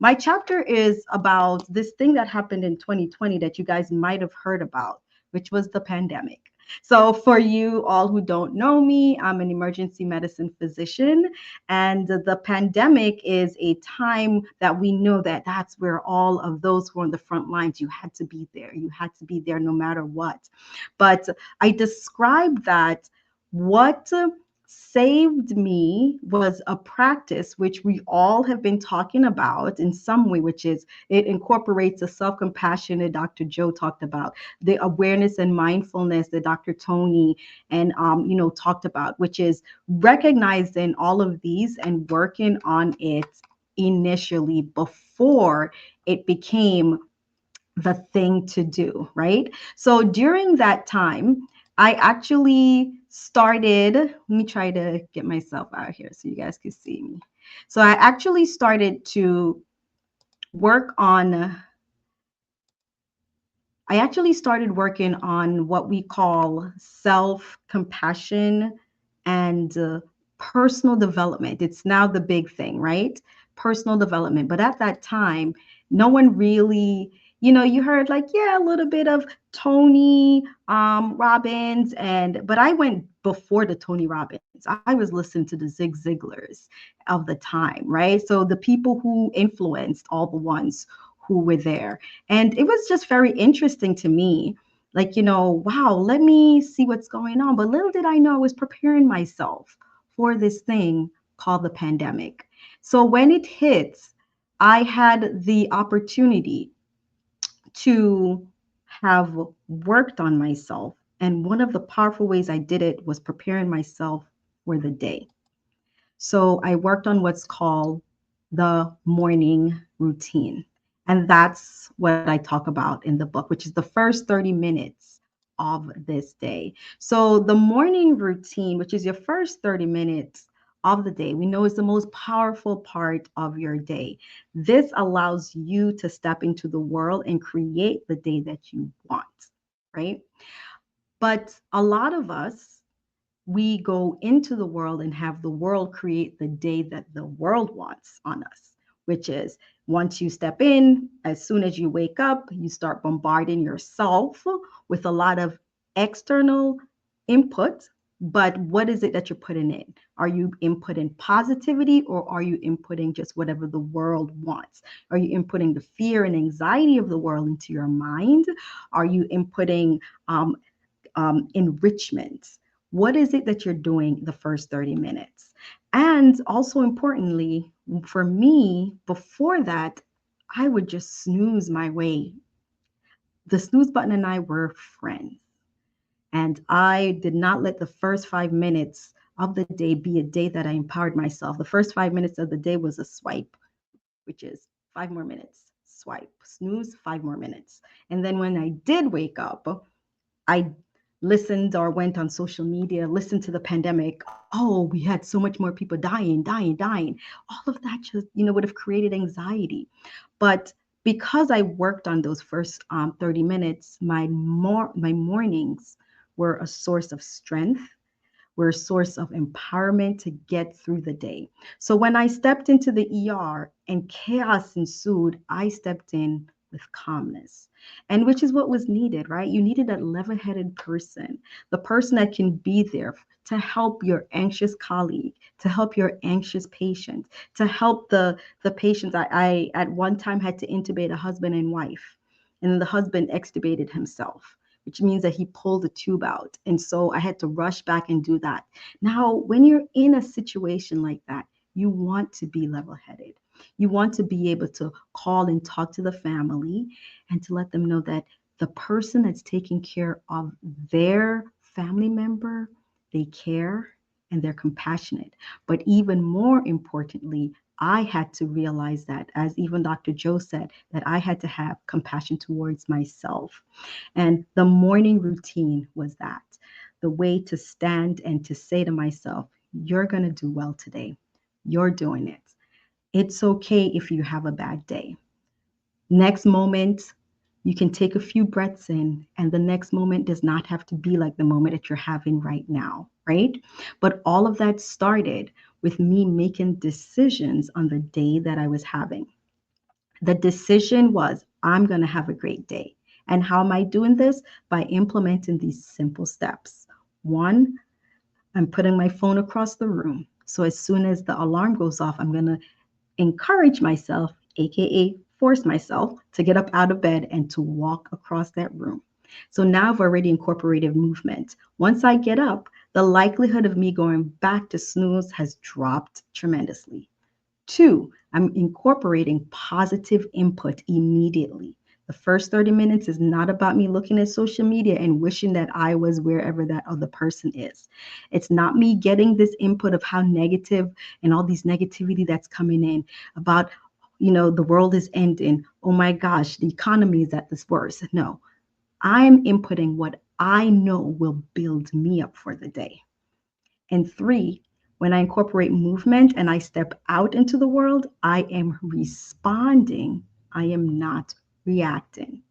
Speaker 1: my chapter is about this thing that happened in 2020 that you guys might have heard about, which was the pandemic. So, for you all who don't know me, I'm an emergency medicine physician, and the pandemic is a time that we know that that's where all of those who are on the front lines, you had to be there. You had to be there no matter what. But I described that what saved me was a practice which we all have been talking about in some way, which is it incorporates the self-compassion that Dr. Joe talked about, the awareness and mindfulness that Dr. Tony and talked about, which is recognizing all of these and working on it initially before it became the thing to do, right? So during that time, I actually started, let me try to get myself out here so you guys can see me. So I actually started to work on I actually started working on what we call self compassion and personal development. It's now the big thing, right? Personal development. But at that time, no one really, you heard like, yeah, a little bit of Tony Robbins, but I went before the Tony Robbins. I was listening to the Zig Ziglars of the time, right? So the people who influenced all the ones who were there. And it was just very interesting to me. Like, wow, let me see what's going on. But little did I know I was preparing myself for this thing called the pandemic. So when it hits, I had the opportunity to have worked on myself. And one of the powerful ways I did it was preparing myself for the day. So I worked on what's called the morning routine. And that's what I talk about in the book, which is the first 30 minutes of this day. So the morning routine, which is your first 30 minutes of the day, we know is the most powerful part of your day. This allows you to step into the world and create the day that you want, right? But a lot of us, we go into the world and have the world create the day that the world wants on us, which is once you step in, as soon as you wake up, you start bombarding yourself with a lot of external input. But what is it that you're putting in? Are you inputting positivity, or are you inputting just whatever the world wants? Are you inputting the fear and anxiety of the world into your mind? Are you inputting enrichment? What is it that you're doing the first 30 minutes? And also importantly, for me, before that, I would just snooze my way. The snooze button and I were friends. And I did not let the first 5 minutes of the day be a day that I empowered myself. The first 5 minutes of the day was a swipe, which is 5 more minutes, swipe, snooze, 5 more minutes. And then when I did wake up, I listened or went on social media, listened to the pandemic. Oh, we had so much more people dying, dying, dying. All of that just, would have created anxiety. But because I worked on those first 30 minutes, my mornings were a source of strength, were a source of empowerment to get through the day. So when I stepped into the ER and chaos ensued, I stepped in with calmness, and which is what was needed, right? You needed that level-headed person, the person that can be there to help your anxious colleague, to help your anxious patient, to help the patients. I at one time had to intubate a husband and wife, and the husband extubated himself, which means that he pulled the tube out. And so I had to rush back and do that. Now, when you're in a situation like that, you want to be level headed. You want to be able to call and talk to the family and to let them know that the person that's taking care of their family member they care, and they're compassionate. But even more importantly, I had to realize that, as even Dr. Joe said, that I had to have compassion towards myself. And the morning routine was that, the way to stand and to say to myself, you're going to do well today. You're doing it. It's okay if you have a bad day. Next moment, you can take a few breaths in, and the next moment does not have to be like the moment that you're having right now, right? But all of that started with me making decisions on the day that I was having. The decision was, I'm going to have a great day. And how am I doing this? By implementing these simple steps. One, I'm putting my phone across the room. So as soon as the alarm goes off, I'm going to encourage myself, AKA force myself, to get up out of bed and to walk across that room. So now I've already incorporated movement. Once I get up, the likelihood of me going back to snooze has dropped tremendously. Two, I'm incorporating positive input immediately. The first 30 minutes is not about me looking at social media and wishing that I was wherever that other person is. It's not me getting this input of how negative and all these negativity that's coming in about, the world is ending. Oh my gosh, the economy is at this worst. No, I'm inputting what I know will build me up for the day. And three, when I incorporate movement and I step out into the world, I am responding. I am not reacting.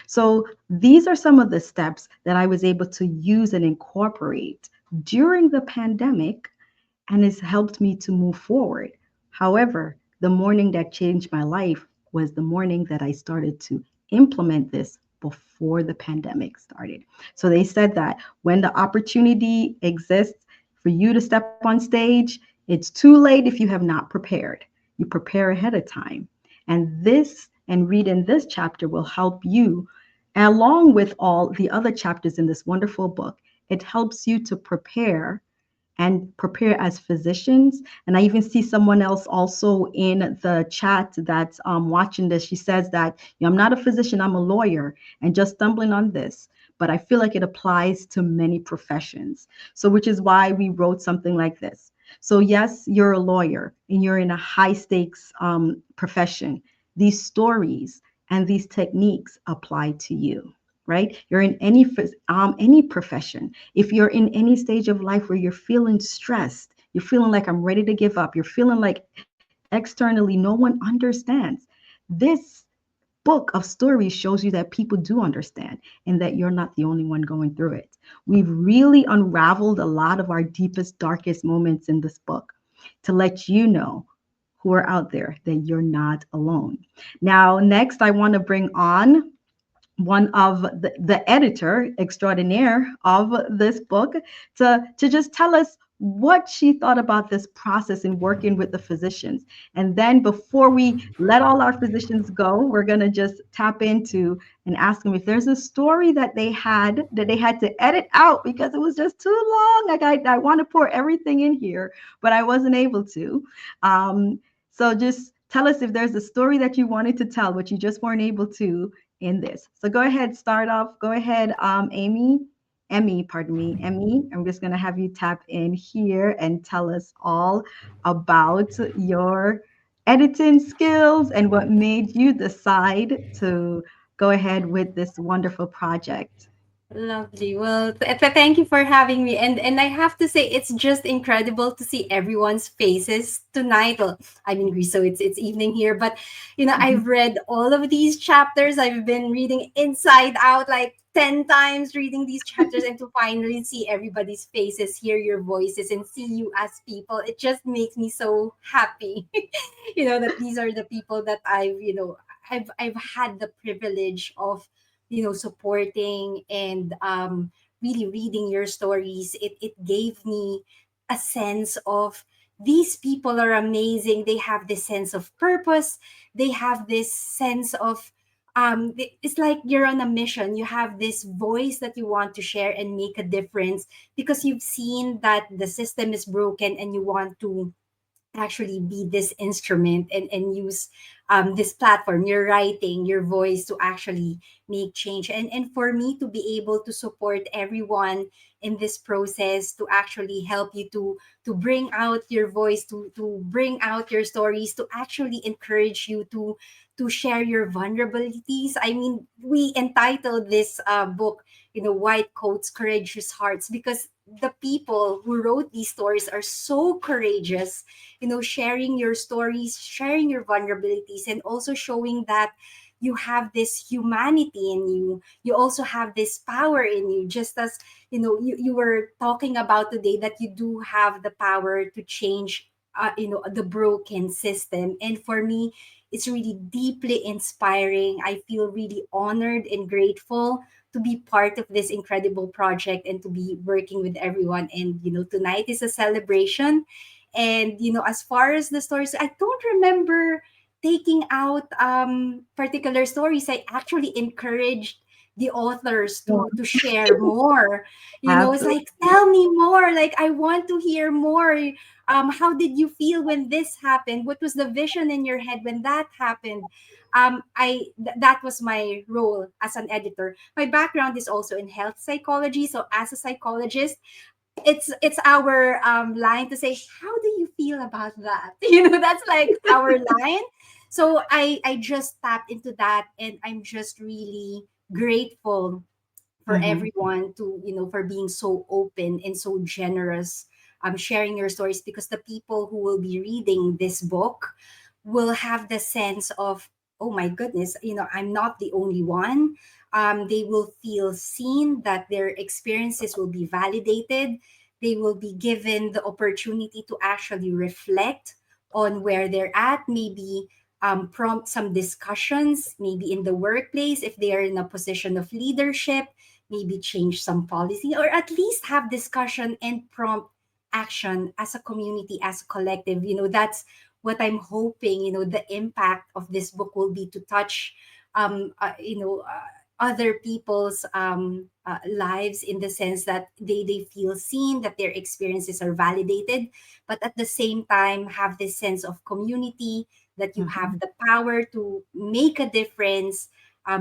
Speaker 1: So these are some of the steps that I was able to use and incorporate during the pandemic, and it's helped me to move forward. However, the morning that changed my life was the morning that I started to implement this before the pandemic started. So they said that when the opportunity exists for you to step on stage, it's too late if you have not prepared. You prepare ahead of time. And this and reading this chapter will help you, along with all the other chapters in this wonderful book. It helps you to prepare and prepare as physicians. And I even see someone else also in the chat that's watching this. She says that, I'm not a physician, I'm a lawyer, and just stumbling on this. But I feel like it applies to many professions. So, which is why we wrote something like this. So, yes, you're a lawyer and you're in a high stakes profession. These stories and these techniques apply to you, right? You're in any profession. If you're in any stage of life where you're feeling stressed, you're feeling like I'm ready to give up, you're feeling like externally no one understands, this book of stories shows you that people do understand and that you're not the only one going through it. We've really unraveled a lot of our deepest, darkest moments in this book to let you know, who are out there, that you're not alone. Now, next, I want to bring on one of the editor extraordinaire of this book to just tell us what she thought about this process in working with the physicians. And then before we let all our physicians go, we're going to just tap into and ask them if there's a story that they had to edit out because it was just too long. Like I want to pour everything in here, but I wasn't able to. So just tell us if there's a story that you wanted to tell, but you just weren't able to in this. So go ahead, start off. Go ahead, Emmy, pardon me, Emmy. I'm just going to have you tap in here and tell us all about your editing skills and what made you decide to go ahead with this wonderful project.
Speaker 10: Lovely. Well, thank you for having me. And I have to say, it's just incredible to see everyone's faces tonight. Well, I'm in Greece, so it's evening here. But I've read all of these chapters. I've been reading inside out like 10 times, reading these chapters, and to finally see everybody's faces, hear your voices, and see you as people, it just makes me so happy. That these are the people that I've had the privilege of supporting and really reading your stories. It gave me a sense of these people are amazing. They have this sense of purpose. They have this sense of it's like you're on a mission. You have this voice that you want to share and make a difference because you've seen that the system is broken and you want to actually be this instrument and use this platform, your writing, your voice to actually make change. And for me to be able to support everyone in this process, to actually help you to bring out your voice, to bring out your stories, to actually encourage you to share your vulnerabilities. I mean, we entitled this book, White Coats, Courageous Hearts, because the people who wrote these stories are so courageous, sharing your stories, sharing your vulnerabilities, and also showing that you have this humanity in you. You also have this power in you, just as you were talking about today, that you do have the power to change the broken system. And for me, it's really deeply inspiring. I feel really honored and grateful to be part of this incredible project and to be working with everyone. And tonight is a celebration. And as far as the stories, I don't remember taking out particular stories. I actually encouraged the authors to share more. It's
Speaker 1: Absolutely.
Speaker 10: like, tell me more, like I want to hear more. How did you feel when this happened? What was the vision in your head when that happened? That was my role as an editor. My background is also in health psychology, so as a psychologist, it's our line to say, how do you feel about that? That's like our line. So I just tapped into that, and I'm just really grateful for
Speaker 1: Mhm.
Speaker 10: everyone to for being so open and so generous, sharing your stories, because the people who will be reading this book will have the sense of, oh my goodness, I'm not the only one. They will feel seen, that their experiences will be validated. They will be given the opportunity to actually reflect on where they're at, maybe prompt some discussions, maybe in the workplace if they are in a position of leadership, maybe change some policy, or at least have discussion and prompt action as a community, as a collective. That's what I'm hoping. The impact of this book will be to touch other people's lives, in the sense that they feel seen, that their experiences are validated, but at the same time have this sense of community, that you have
Speaker 1: Mhm.
Speaker 10: the power to make a difference,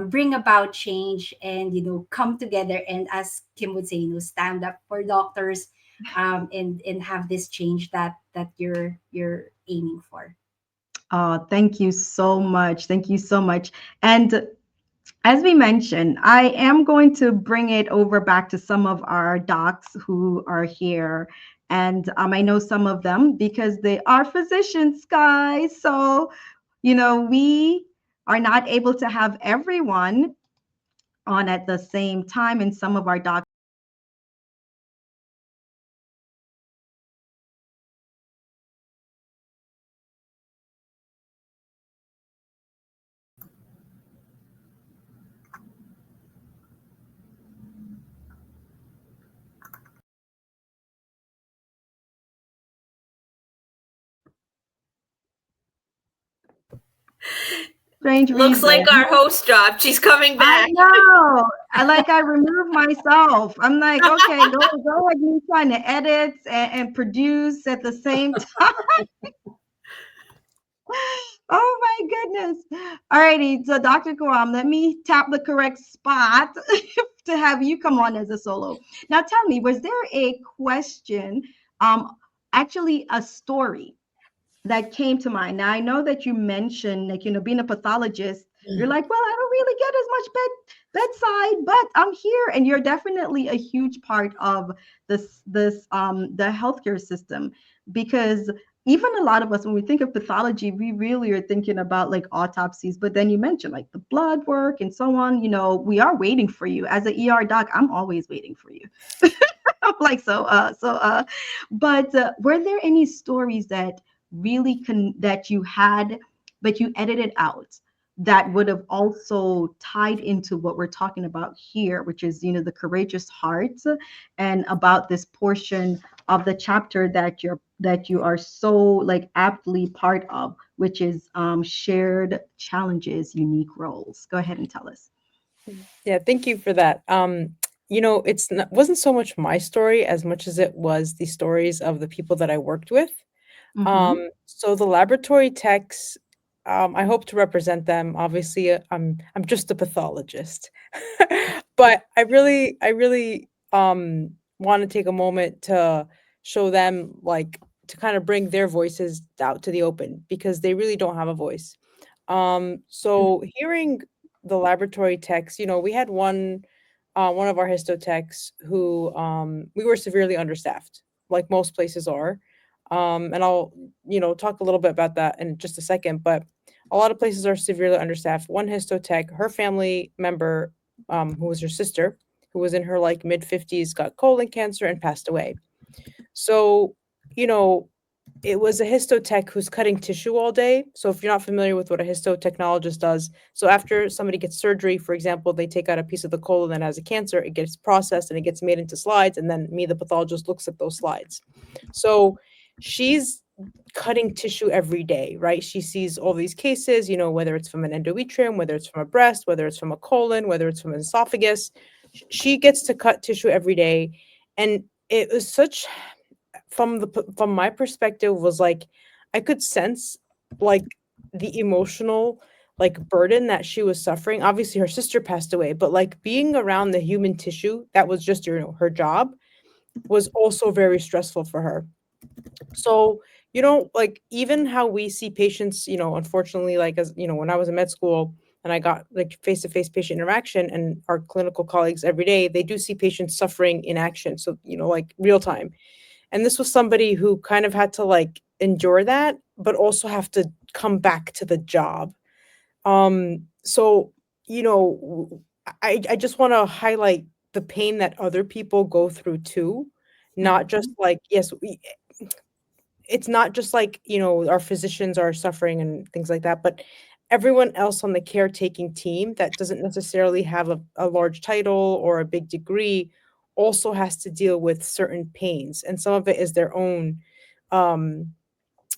Speaker 10: bring about change, and come together, and as Kim would say, stand up for doctors, and have this change that you're aiming for.
Speaker 1: Oh, thank you so much. Thank you so much. And as we mentioned, I am going to bring it over back to some of our docs who are here. And I know some of them because they are physicians, guys. So, we are not able to have everyone on at the same time. And some of our docs, strange
Speaker 2: Looks
Speaker 1: reason.
Speaker 2: like our host dropped. She's coming
Speaker 1: I
Speaker 2: back.
Speaker 1: know. I removed myself. I'm like, okay, go like me trying to edit and produce at the same time. Oh my goodness. All righty. So Dr. Kawam, let me tap the correct spot to have you come on as a solo. Now tell me, was there a question, actually a story that came to mind? Now I know that you mentioned, like, being a pathologist, you're like, well, I don't really get as much bedside, but I'm here, and you're definitely a huge part of the healthcare system, because even a lot of us, when we think of pathology, we really are thinking about like autopsies, but then you mentioned like the blood work and so on. We are waiting for you as an ER doc. I'm always waiting for you. I'm like, but were there any stories that really that you had, but you edited out, that would have also tied into what we're talking about here, which is, the courageous hearts, and about this portion of the chapter that you are so like aptly part of, which is shared challenges, unique roles. Go ahead and tell us.
Speaker 6: Yeah, thank you for that. Wasn't so much my story as much as it was the stories of the people that I worked with. So the laboratory techs, I hope to represent them. Obviously, I'm just a pathologist, but I really want to take a moment to show them, like, to kind of bring their voices out to the open because they really don't have a voice. So hearing the laboratory techs, we had one of our histo techs who we were severely understaffed, like most places are. And I'll, talk a little bit about that in just a second, but a lot of places are severely understaffed. One histo tech, her family member, who was her sister, who was in her like mid 50s, got colon cancer and passed away. So, you know, it was a histotech who's cutting tissue all day. So if you're not familiar with what a histotechnologist does, so after somebody gets surgery, for example, they take out a piece of the colon that has a cancer, it gets processed and it gets made into slides, and then me, the pathologist, looks at those slides. So she's cutting tissue every day, right? She sees all these cases, whether it's from an endometrium, whether it's from a breast, whether it's from a colon, whether it's from an esophagus. She gets to cut tissue every day. And it was such, from my perspective, was like I could sense like the emotional like burden that she was suffering. Obviously her sister passed away, but like being around the human tissue that was just her job was also very stressful for her. So, like even how we see patients, unfortunately, like as when I was in med school and I got like face-to-face patient interaction, and our clinical colleagues every day, they do see patients suffering in action. So, like real time. And this was somebody who kind of had to like endure that, but also have to come back to the job. So, I just want to highlight the pain that other people go through too. Not just like, yes, it's not just like, our physicians are suffering and things like that, but everyone else on the caretaking team that doesn't necessarily have a large title or a big degree also has to deal with certain pains. And some of it is their own, um,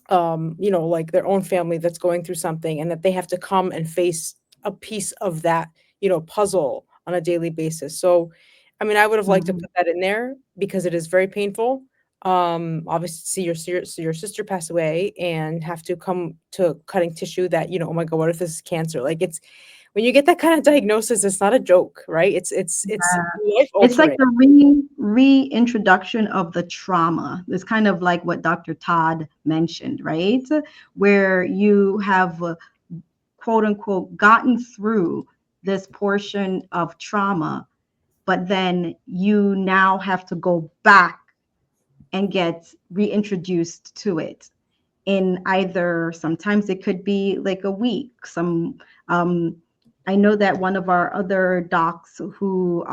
Speaker 6: like their own family that's going through something, and that they have to come and face a piece of that, puzzle on a daily basis. So, I mean, I would have liked to
Speaker 1: Mhm.
Speaker 6: put that in there because it is very painful. Obviously, see your sister pass away and have to come to cutting tissue that, oh my God, what if this is cancer? Like, it's when you get that kind of diagnosis, it's not a joke, right? It's life
Speaker 1: It's like
Speaker 6: altering.
Speaker 1: the reintroduction of the trauma. It's kind of like what Dr. Todd mentioned, right? Where you have quote unquote gotten through this portion of trauma, but then you now have to go back and get reintroduced to it in either, sometimes it could be like a week. Um I know that one of our other docs who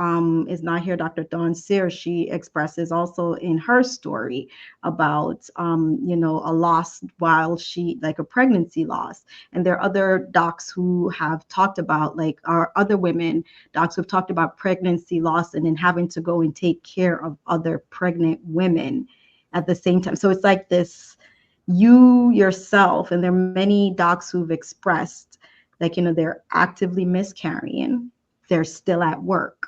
Speaker 1: is not here, Dr. Dawn Sear, she expresses also in her story about a loss while she, like a pregnancy loss. And there are other docs who have talked about, like our other women docs who've talked about pregnancy loss and then having to go and take care of other pregnant women at the same time. So it's like this, you yourself, and there are many docs who've expressed like, they're actively miscarrying, they're still at work,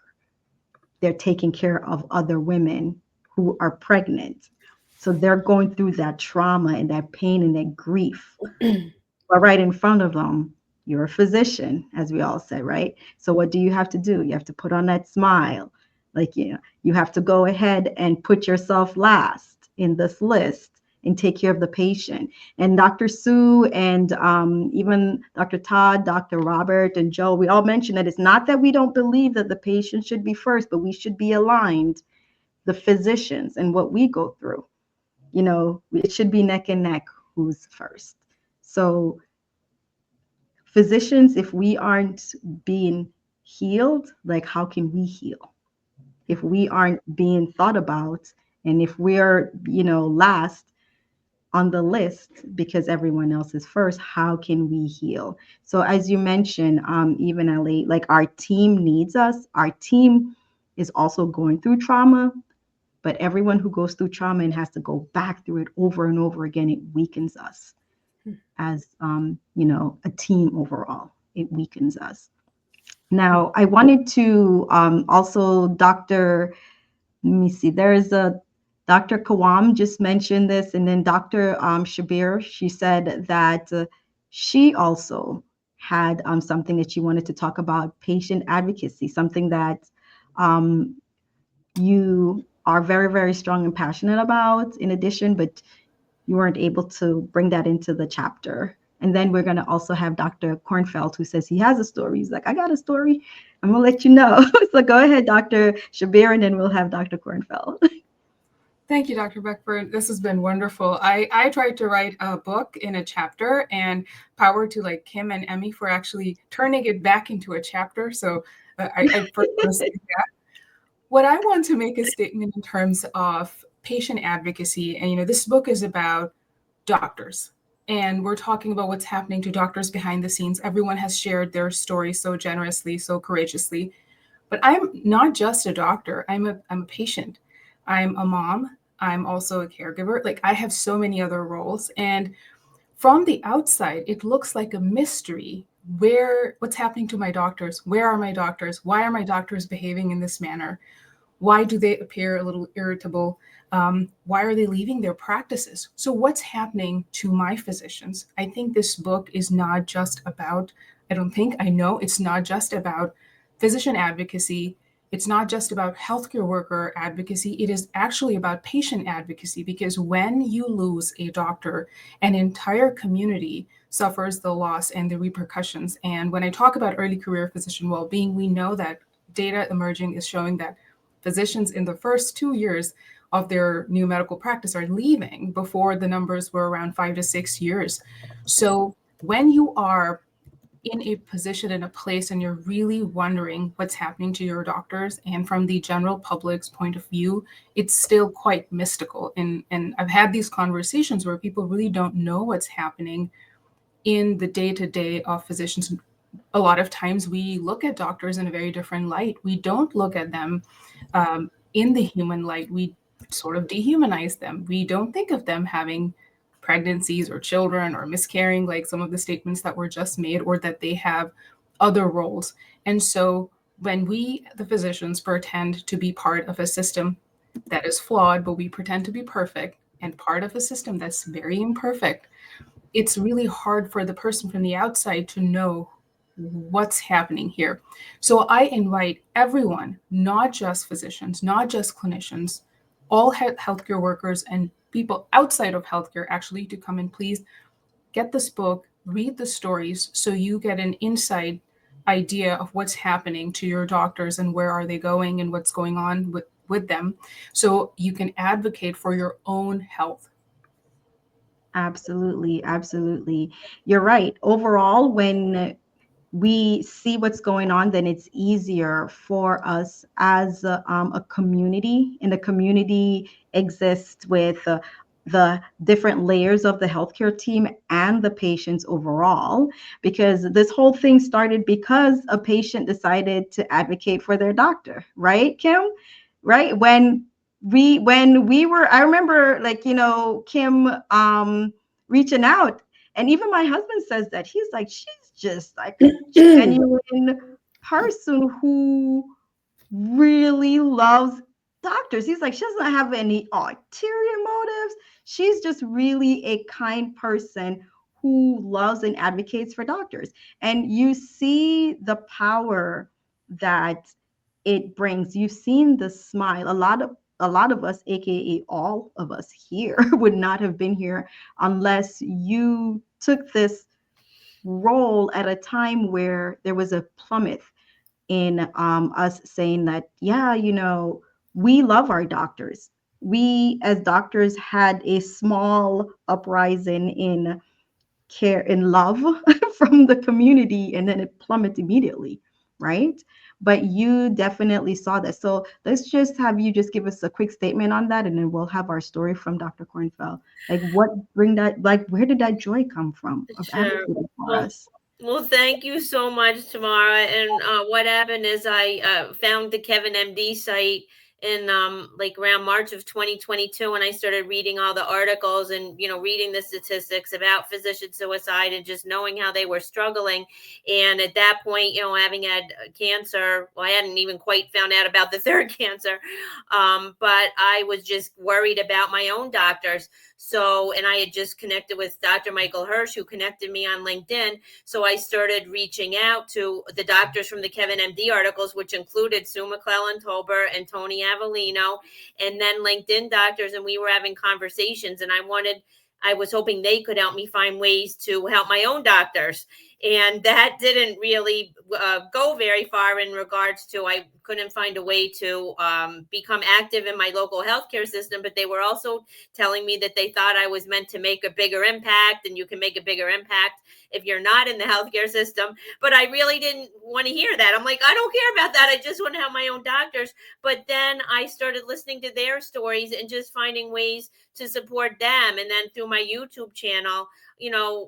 Speaker 1: they're taking care of other women who are pregnant. So they're going through that trauma and that pain and that grief. But right in front of them, you're a physician, as we all say, right? So what do you have to do? You have to put on that smile. Like, you have to go ahead and put yourself last in this list and take care of the patient. And Dr. Sue and even Dr. Todd, Dr. Robert, and Joe, we all mentioned that it's not that we don't believe that the patient should be first, but we should be aligned, the physicians and what we go through. It should be neck and neck who's first. So physicians, if we aren't being healed, like how can we heal? If we aren't being thought about, and if we're, last on the list because everyone else is first, how can we heal? So as you mentioned, even Alae, like our team needs us. Our team is also going through trauma, but everyone who goes through trauma and has to go back through it over and over again, it weakens us as a team overall. It weakens us. Now, I wanted to also, Dr. Let me see. There is a Dr. Kawam just mentioned this, and then Dr. Shabir, she said that she also had something that she wanted to talk about, patient advocacy, something that um, you are very, very strong and passionate about in addition, but you weren't able to bring that into the chapter. And then we're going to also have Dr. Kornfeld, who says he has a story. He's like, I got a story. I'm going to let you know. So go ahead, Dr. Shabir, and then we'll have Dr. Kornfeld.
Speaker 5: Thank you, Dr. Beckford. This has been wonderful. I tried to write a book in a chapter, and power to like Kim and Emmy for actually turning it back into a chapter. So I first want to say that. What I want to make a statement in terms of patient advocacy, and this book is about doctors, and we're talking about what's happening to doctors behind the scenes. Everyone has shared their story so generously, so courageously. But I'm not just a doctor. I'm a patient. I'm a mom. I'm also a caregiver. Like, I have so many other roles. And from the outside, it looks like a mystery. What's happening to my doctors? Where are my doctors? Why are my doctors behaving in this manner? Why do they appear a little irritable? Why are they leaving their practices? So what's happening to my physicians? I think this book is not just about, I know it's not just about physician advocacy. It's not just about healthcare worker advocacy. It is actually about patient advocacy, because when you lose a doctor, an entire community suffers the loss and the repercussions. And when I talk about early career physician well-being, we know that data emerging is showing that physicians in the first 2 years of their new medical practice are leaving. Before, the numbers were around 5 to 6 years. So when you are in a position, in a place, and you're really wondering what's happening to your doctors, and from the general public's point of view, it's still quite mystical. And I've had these conversations where people really don't know what's happening in the day-to-day of physicians. A lot of times we look at doctors in a very different light. We don't look at them in the human light. We sort of dehumanize them. We don't think of them having pregnancies or children or miscarrying, like some of the statements that were just made, or that they have other roles. And so when we, the physicians, pretend to be part of a system that is flawed, but we pretend to be perfect, and part of a system that's very imperfect, it's really hard for the person from the outside to know what's happening here. So I invite everyone, not just physicians, not just clinicians, all healthcare workers and people outside of healthcare, actually, to come and please get this book, read the stories, so you get an inside idea of what's happening to your doctors and where are they going and what's going on with them, so you can advocate for your own health.
Speaker 1: Absolutely, absolutely. You're right. Overall, when we see what's going on, then it's easier for us as a community, and the community exists with the different layers of the healthcare team and the patients overall, because this whole thing started because a patient decided to advocate for their doctor, right, Kim? Right? When we were, I remember, like, Kim reaching out, and even my husband says that he's like, she's just like a genuine person who really loves doctors. He's like, she doesn't have any ulterior motives. She's just really a kind person who loves and advocates for doctors. And you see the power that it brings. You've seen the smile. A lot of us, aka all of us here, would not have been here unless you took this role at a time where there was a plummet in us saying that, yeah, we love our doctors. We as doctors had a small uprising in care, in love from the community, and then it plummeted immediately, right? But you definitely saw that. So let's just have you just give us a quick statement on that, and then we'll have our story from Dr. Kornfeld. Like, where did that joy come from of
Speaker 2: Sure.
Speaker 1: advocating for
Speaker 2: Well,
Speaker 1: us?
Speaker 2: Well, thank you so much, Tamara. And what happened is I found the Kevin MD site, in like around March of 2022, when I started reading all the articles and, reading the statistics about physician suicide and just knowing how they were struggling. And at that point, having had cancer, well, I hadn't even quite found out about the third cancer, but I was just worried about my own doctors. So, and I had just connected with Dr. Michael Hirsch, who connected me on LinkedIn. So I started reaching out to the doctors from the Kevin MD articles, which included Sue McClellan-Tolbert and Tony Avellino, and then LinkedIn doctors. And we were having conversations, and I was hoping they could help me find ways to help my own doctors. And that didn't really go very far in regards to, I couldn't find a way to become active in my local healthcare system, but they were also telling me that they thought I was meant to make a bigger impact, and you can make a bigger impact if you're not in the healthcare system. But I really didn't want to hear that. I'm like, I don't care about that. I just want to have my own doctors. But then I started listening to their stories and just finding ways to support them. And then through my YouTube channel,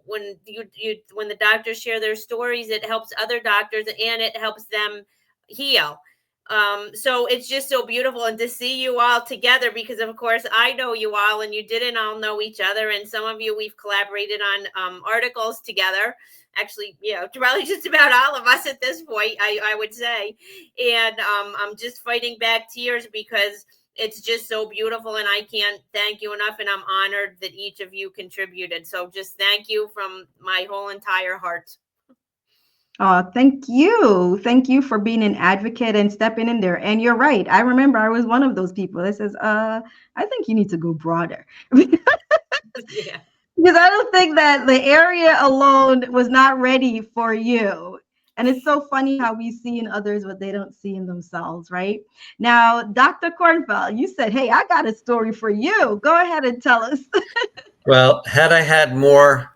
Speaker 2: when when the doctors share their stories, it helps other doctors and it helps them heal. So it's just so beautiful, and to see you all together, because of course I know you all and you didn't all know each other, and some of you we've collaborated on articles together. Actually, probably just about all of us at this point, I would say. And I'm just fighting back tears because it's just so beautiful, and I can't thank you enough, and I'm honored that each of you contributed. So just thank you from my whole entire heart.
Speaker 1: Thank you. Thank you for being an advocate and stepping in there. And you're right. I remember I was one of those people that says, I think you need to go broader.
Speaker 2: Yeah.
Speaker 1: Because I don't think that the area alone was not ready for you. And it's so funny how we see in others what they don't see in themselves, right? Now, Dr. Kornfeld, you said, hey, I got a story for you. Go ahead and tell us.
Speaker 7: Well, had I had more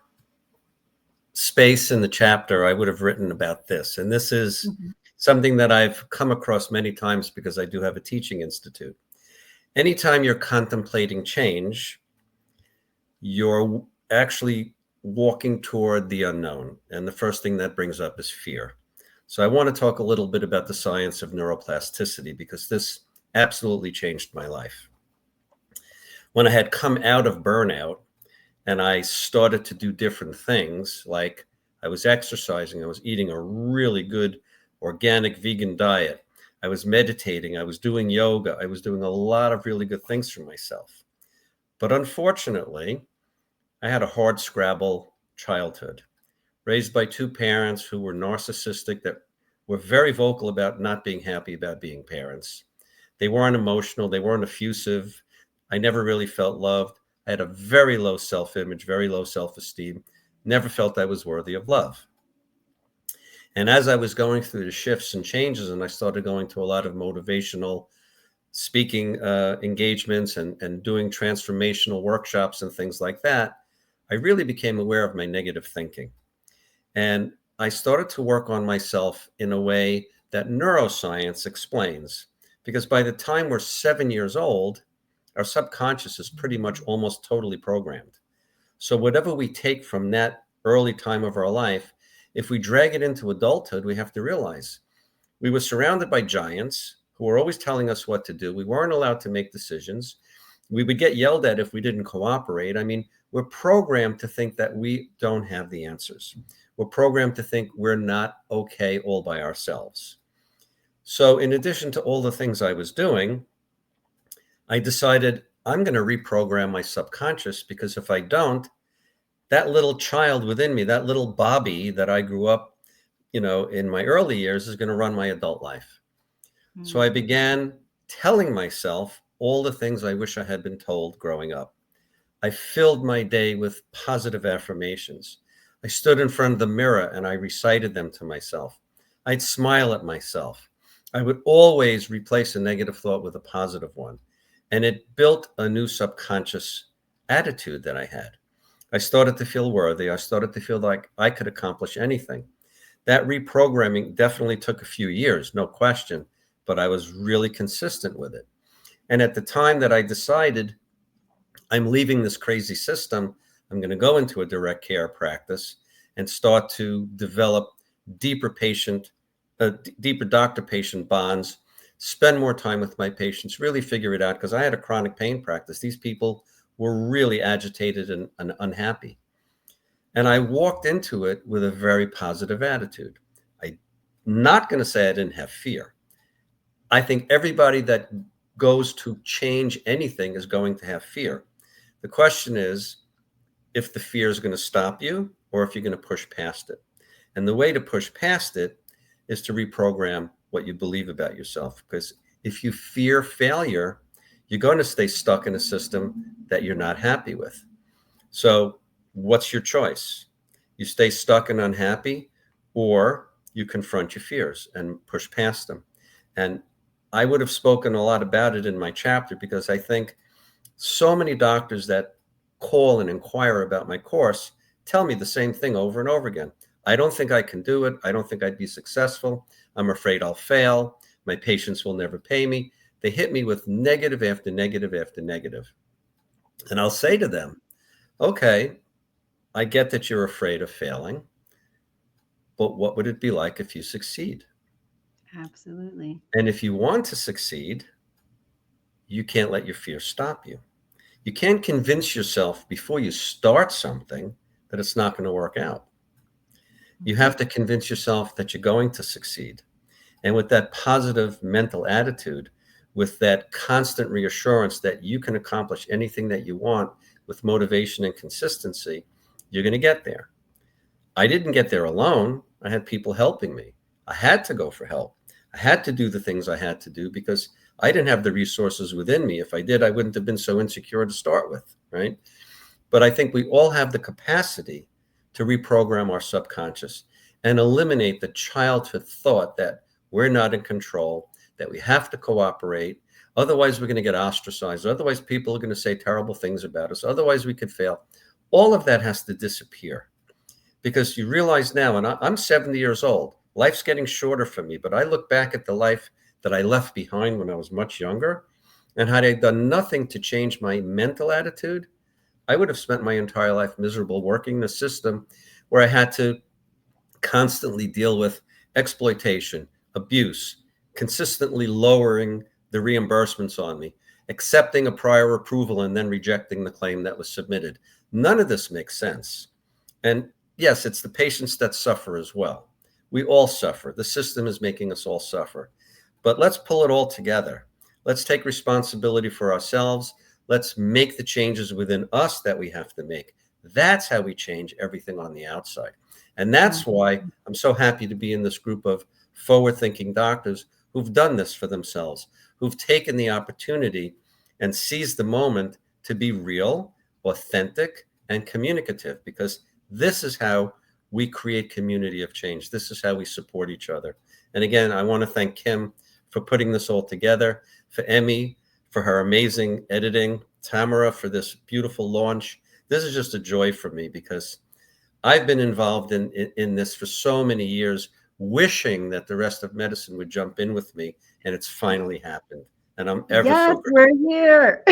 Speaker 7: space in the chapter, I would have written about this. And this is something that I've come across many times because I do have a teaching institute. Anytime you're contemplating change, you're actually walking toward the unknown. And the first thing that brings up is fear. So I want to talk a little bit about the science of neuroplasticity, because this absolutely changed my life. When I had come out of burnout and I started to do different things, like I was exercising, I was eating a really good organic vegan diet, I was meditating, I was doing yoga, I was doing a lot of really good things for myself. But unfortunately, I had a hard scrabble childhood, raised by two parents who were narcissistic, that were very vocal about not being happy about being parents. They weren't emotional, they weren't effusive. I never really felt loved. I had a very low self-image, very low self-esteem, never felt I was worthy of love. And as I was going through the shifts and changes, and I started going to a lot of motivational speaking engagements and doing transformational workshops and things like that, I really became aware of my negative thinking. And I started to work on myself in a way that neuroscience explains. Because by the time we're 7 years old, our subconscious is pretty much almost totally programmed. So whatever we take from that early time of our life, if we drag it into adulthood, we have to realize we were surrounded by giants who were always telling us what to do. We weren't allowed to make decisions. We would get yelled at if we didn't cooperate. I mean, we're programmed to think that we don't have the answers. We're programmed to think we're not okay all by ourselves. So in addition to all the things I was doing, I decided I'm going to reprogram my subconscious, because if I don't, that little child within me, that little Bobby that I grew up, in my early years, is going to run my adult life. So I began telling myself all the things I wish I had been told growing up. I filled my day with positive affirmations. I stood in front of the mirror and I recited them to myself. I'd smile at myself. I would always replace a negative thought with a positive one. And it built a new subconscious attitude that I had. I started to feel worthy. I started to feel like I could accomplish anything. That reprogramming definitely took a few years, no question, but I was really consistent with it. And at the time that I decided I'm leaving this crazy system, I'm going to go into a direct care practice and start to develop deeper doctor-patient bonds spend more time with my patients, really figure it out, because I had a chronic pain practice. These people were really agitated and unhappy. And I walked into it with a very positive attitude. I'm not going to say I didn't have fear. I think everybody that goes to change anything is going to have fear. The question is if the fear is going to stop you or if you're going to push past it. And the way to push past it is to reprogram what you believe about yourself. Because if you fear failure, you're going to stay stuck in a system that you're not happy with. So what's your choice? You stay stuck and unhappy, or you confront your fears and push past them. And I would have spoken a lot about it in my chapter, because I think so many doctors that call and inquire about my course tell me the same thing over and over again. I don't think I can do it. I don't think I'd be successful. I'm afraid I'll fail. My patients will never pay me. They hit me with negative after negative after negative. And I'll say to them, okay, I get that you're afraid of failing, but what would it be like if you succeed?
Speaker 1: Absolutely.
Speaker 7: And if you want to succeed, you can't let your fear stop you. You can't convince yourself before you start something that it's not going to work out. You have to convince yourself that you're going to succeed. And with that positive mental attitude, with that constant reassurance that you can accomplish anything that you want with motivation and consistency, you're going to get there. I didn't get there alone. I had people helping me. I had to go for help. I had to do the things I had to do because I didn't have the resources within me. If I did, I wouldn't have been so insecure to start with, right? But I think we all have the capacity to reprogram our subconscious and eliminate the childhood thought that we're not in control, that we have to cooperate. Otherwise, we're going to get ostracized. Otherwise, people are going to say terrible things about us. Otherwise, we could fail. All of that has to disappear, because you realize now, and I'm 70 years old, life's getting shorter for me, but I look back at the life that I left behind when I was much younger, and had I done nothing to change my mental attitude, I would have spent my entire life miserable, working in a system where I had to constantly deal with exploitation, abuse, consistently lowering the reimbursements on me, accepting a prior approval and then rejecting the claim that was submitted. None of this makes sense. And yes, it's the patients that suffer as well. We all suffer. The system is making us all suffer. But let's pull it all together. Let's take responsibility for ourselves. Let's make the changes within us that we have to make. That's how we change everything on the outside. And that's why I'm so happy to be in this group of forward-thinking doctors who've done this for themselves, who've taken the opportunity and seized the moment to be real, authentic, and communicative, because this is how we create community of change. This is how we support each other. And again, I want to thank Kim for putting this all together, for Emmy for her amazing editing, Tamara for this beautiful launch. This is just a joy for me, because I've been involved in this for so many years, wishing that the rest of medicine would jump in with me, and it's finally happened. And I'm ever
Speaker 1: Yes,
Speaker 7: so grateful.
Speaker 1: we're here.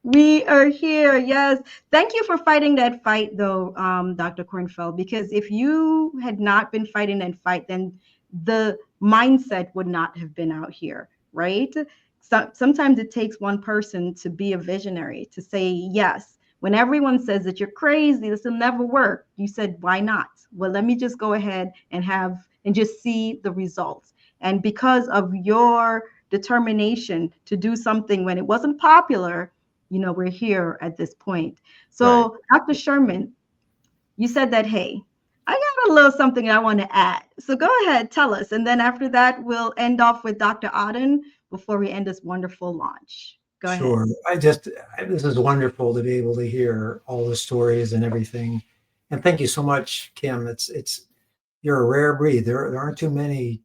Speaker 1: We are here. Yes. Thank you for fighting that fight, though, Dr. Kornfeld, because if you had not been fighting that fight, then the mindset would not have been out here, right? So, sometimes it takes one person to be a visionary, to say yes. When everyone says that you're crazy, this will never work, you said, why not? Well, let me just go ahead and just see the results. And because of your determination to do something when it wasn't popular, we're here at this point. So, right. Dr. Sherman, you said that, hey, I got a little something I want to add. So go ahead, tell us. And then after that, we'll end off with Dr. Auden before we end this wonderful launch. Go
Speaker 9: Sure.
Speaker 1: ahead.
Speaker 9: This is wonderful to be able to hear all the stories and everything. And thank you so much, Kim. You're a rare breed. There aren't too many,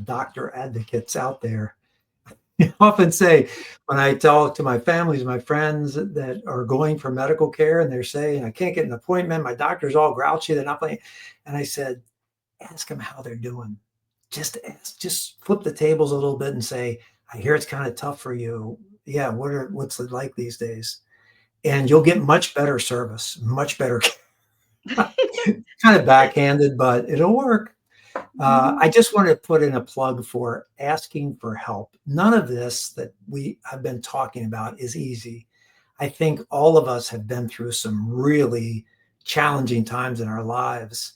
Speaker 9: doctor advocates out there. I often say, when I talk to my families, my friends that are going for medical care, and they're saying, I can't get an appointment, my doctor's all grouchy, they're not playing. And I said, ask them how they're doing. Just flip the tables a little bit and say, I hear it's kind of tough for you. Yeah, what's it like these days? And you'll get much better service, much better. Kind of backhanded, but it'll work. I just want to put in a plug for asking for help. None of this that we have been talking about is easy. I think all of us have been through some really challenging times in our lives.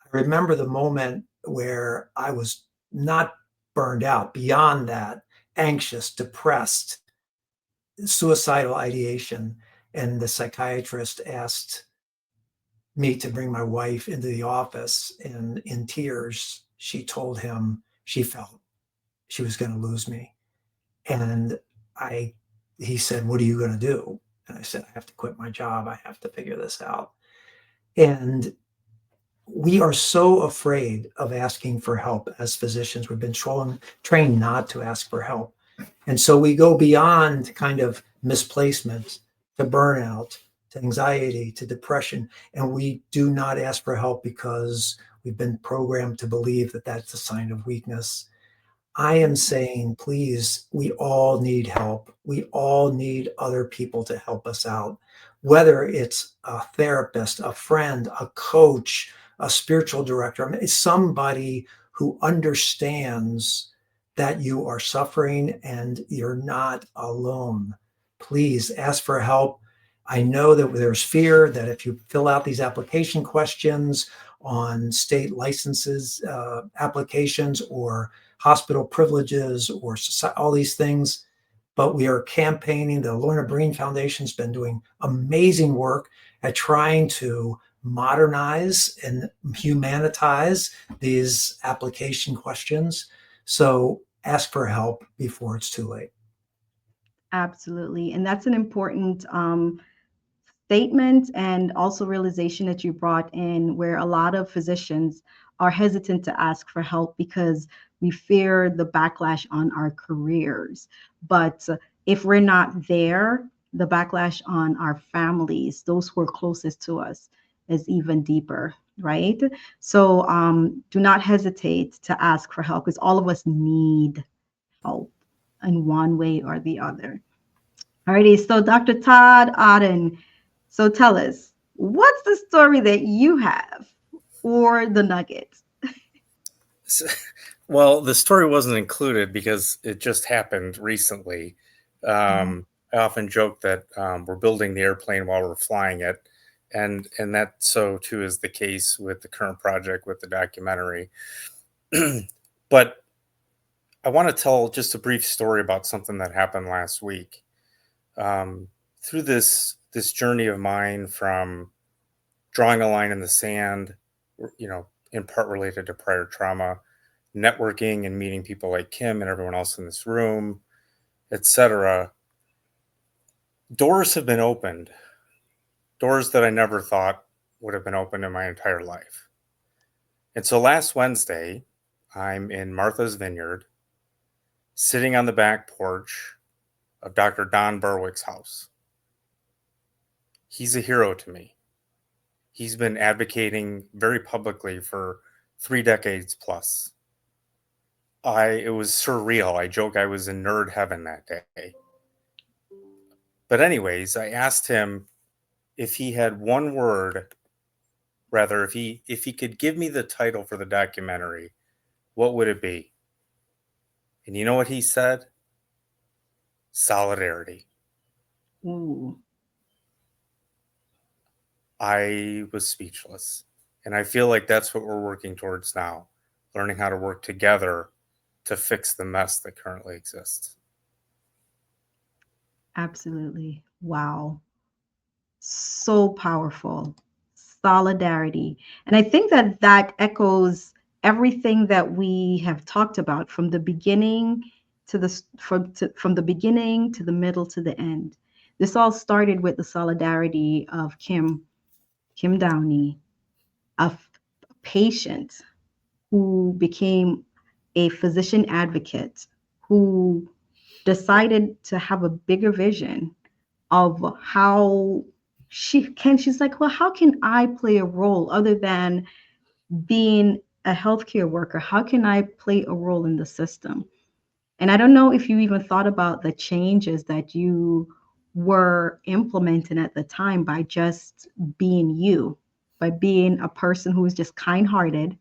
Speaker 9: I remember the moment where I was not burned out, beyond that, anxious, depressed, suicidal ideation. And the psychiatrist asked me to bring my wife into the office. And in tears, she told him she felt she was going to lose me. And he said, "What are you going to do?" And I said, "I have to quit my job. I have to figure this out." And we are so afraid of asking for help as physicians. We've been trained not to ask for help. And so we go beyond kind of misplacement to burnout, to anxiety, to depression. And we do not ask for help because we've been programmed to believe that that's a sign of weakness. I am saying, please, we all need help. We all need other people to help us out, whether it's a therapist, a friend, a coach, a spiritual director. I mean, it's somebody who understands that you are suffering and you're not alone. Please ask for help. I know that there's fear that if you fill out these application questions on state licenses, applications, or hospital privileges, or all these things, but we are campaigning. The Lorna Breen Foundation's been doing amazing work at trying to modernize and humanitize these application questions. So ask for help before it's too late.
Speaker 1: Absolutely. And that's an important statement, and also realization that you brought in, where a lot of physicians are hesitant to ask for help because we fear the backlash on our careers. But if we're not there, the backlash on our families, those who are closest to us, is even deeper, right? So do not hesitate to ask for help, because all of us need help in one way or the other. Alrighty, so Dr. Todd Auden, so tell us, what's the story that you have for the Nuggets?
Speaker 3: Well, the story wasn't included because it just happened recently. I often joke that we're building the airplane while we're flying it, and that so too is the case with the current project with the documentary. But I want to tell just a brief story about something that happened last week. Through this journey of mine, from drawing a line in the sand, in part related to prior trauma, networking and meeting people like Kim and everyone else in this room, etc. Doors have been opened, doors that I never thought would have been opened in my entire life. And so last Wednesday, I'm in Martha's Vineyard, sitting on the back porch of Dr. Don Berwick's house. He's a hero to me. He's been advocating very publicly for 3 decades plus. It was surreal. I joke I was in nerd heaven that day. But anyways, I asked him if he had one word, rather, if he could give me the title for the documentary, what would it be? And you know what he said? Solidarity.
Speaker 1: Ooh.
Speaker 3: I was speechless. And I feel like that's what we're working towards now, learning how to work together to fix the mess that currently exists.
Speaker 1: Absolutely. Wow. So powerful. Solidarity. And I think that that echoes everything that we have talked about from the beginning to from the beginning to the middle to the end. This all started with the solidarity of Kim Downey, a patient who became a physician advocate, who decided to have a bigger vision of how she's like, well, how can I play a role other than being a healthcare worker? How can I play a role in the system? And I don't know if you even thought about the changes that you were implementing at the time by just being you, by being a person who is just kind-hearted,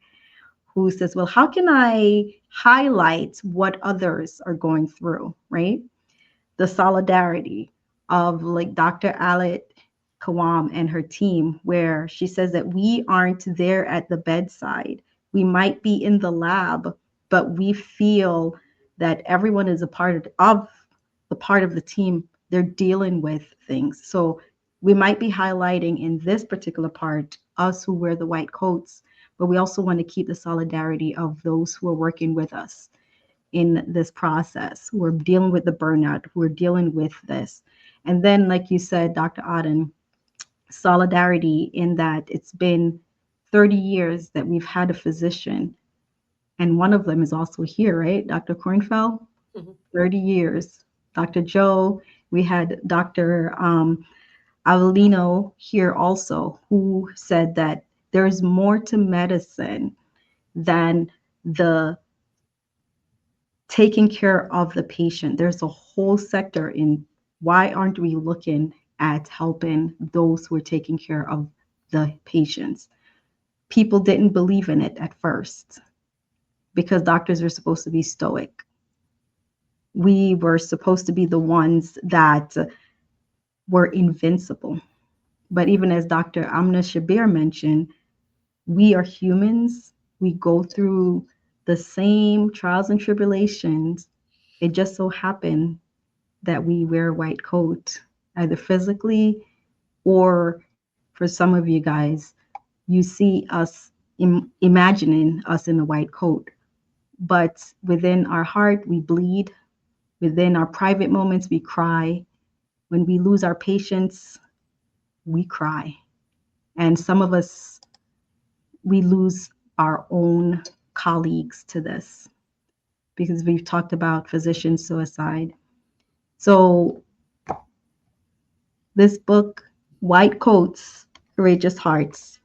Speaker 1: who says, well, how can I highlight what others are going through, right? The solidarity of like Dr. Alae Kawam and her team, where she says that we aren't there at the bedside. We might be in the lab, but we feel that everyone is a part of the team. They're dealing with things. So we might be highlighting in this particular part us who wear the white coats, but we also want to keep the solidarity of those who are working with us in this process, who are dealing with the burnout, who are dealing with this. And then, like you said, Dr. Auden, solidarity in that it's been 30 years that we've had a physician, and one of them is also here, right? Dr. Kornfeld, 30 years. Dr. Joe, we had Dr. Avellino here also, who said that there's more to medicine than the taking care of the patient. There's a whole sector in why aren't we looking at helping those who are taking care of the patients? People didn't believe in it at first because doctors are supposed to be stoic. We were supposed to be the ones that were invincible. But even as Dr. Amna Shabir mentioned, we are humans. We go through the same trials and tribulations. It just so happened that we wear a white coat, either physically or for some of you guys, you see us imagining us in a white coat. But within our heart, we bleed. Within our private moments, we cry. When we lose our patients, we cry. And some of us, we lose our own colleagues to this because we've talked about physician suicide. So this book, White Coats, Courageous Hearts.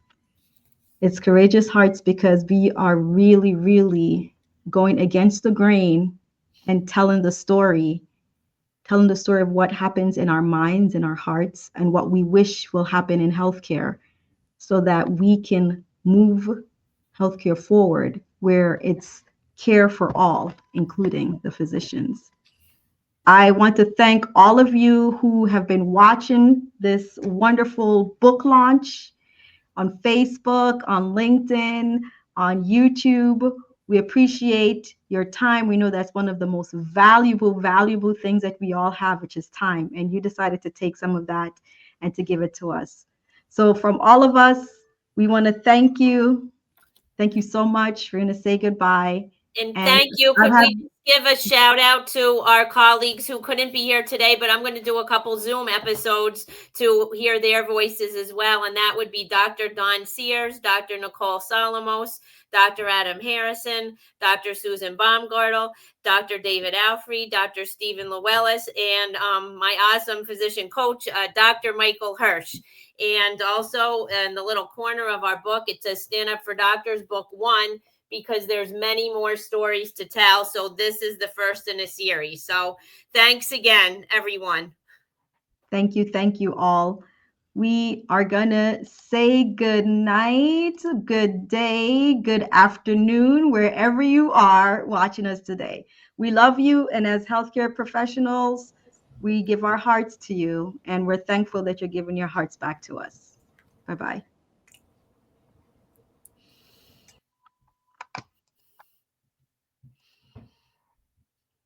Speaker 1: It's Courageous Hearts because we are really, really going against the grain and telling the story of what happens in our minds, in our hearts, and what we wish will happen in healthcare so that we can move healthcare forward where it's care for all, including the physicians. I want to thank all of you who have been watching this wonderful book launch on Facebook, on LinkedIn, on YouTube. We appreciate your time. We know that's one of the most valuable things that we all have, which is time. And you decided to take some of that and to give it to us. So from all of us, we want to thank you. Thank you so much. We're going to say goodbye.
Speaker 2: And thank you. Could we give a shout out to our colleagues who couldn't be here today, but I'm going to do a couple Zoom episodes to hear their voices as well. And that would be Dr. Dawn Sears, Dr. Nicole Solomos, Dr. Adam Harrison, Dr. Susan Baumgartel, Dr. David Alfrey, Dr. Stephen Llewellys, and my awesome physician coach, Dr. Michael Hirsch. And also in the little corner of our book, it says Stand Up for Doctors, Book 1, because there's many more stories to tell. So this is the first in a series. So thanks again, everyone.
Speaker 1: Thank you all. We are gonna say good night, good day, good afternoon, wherever you are watching us today. We love you, and as healthcare professionals, we give our hearts to you, and we're thankful that you're giving your hearts back to us. Bye-bye.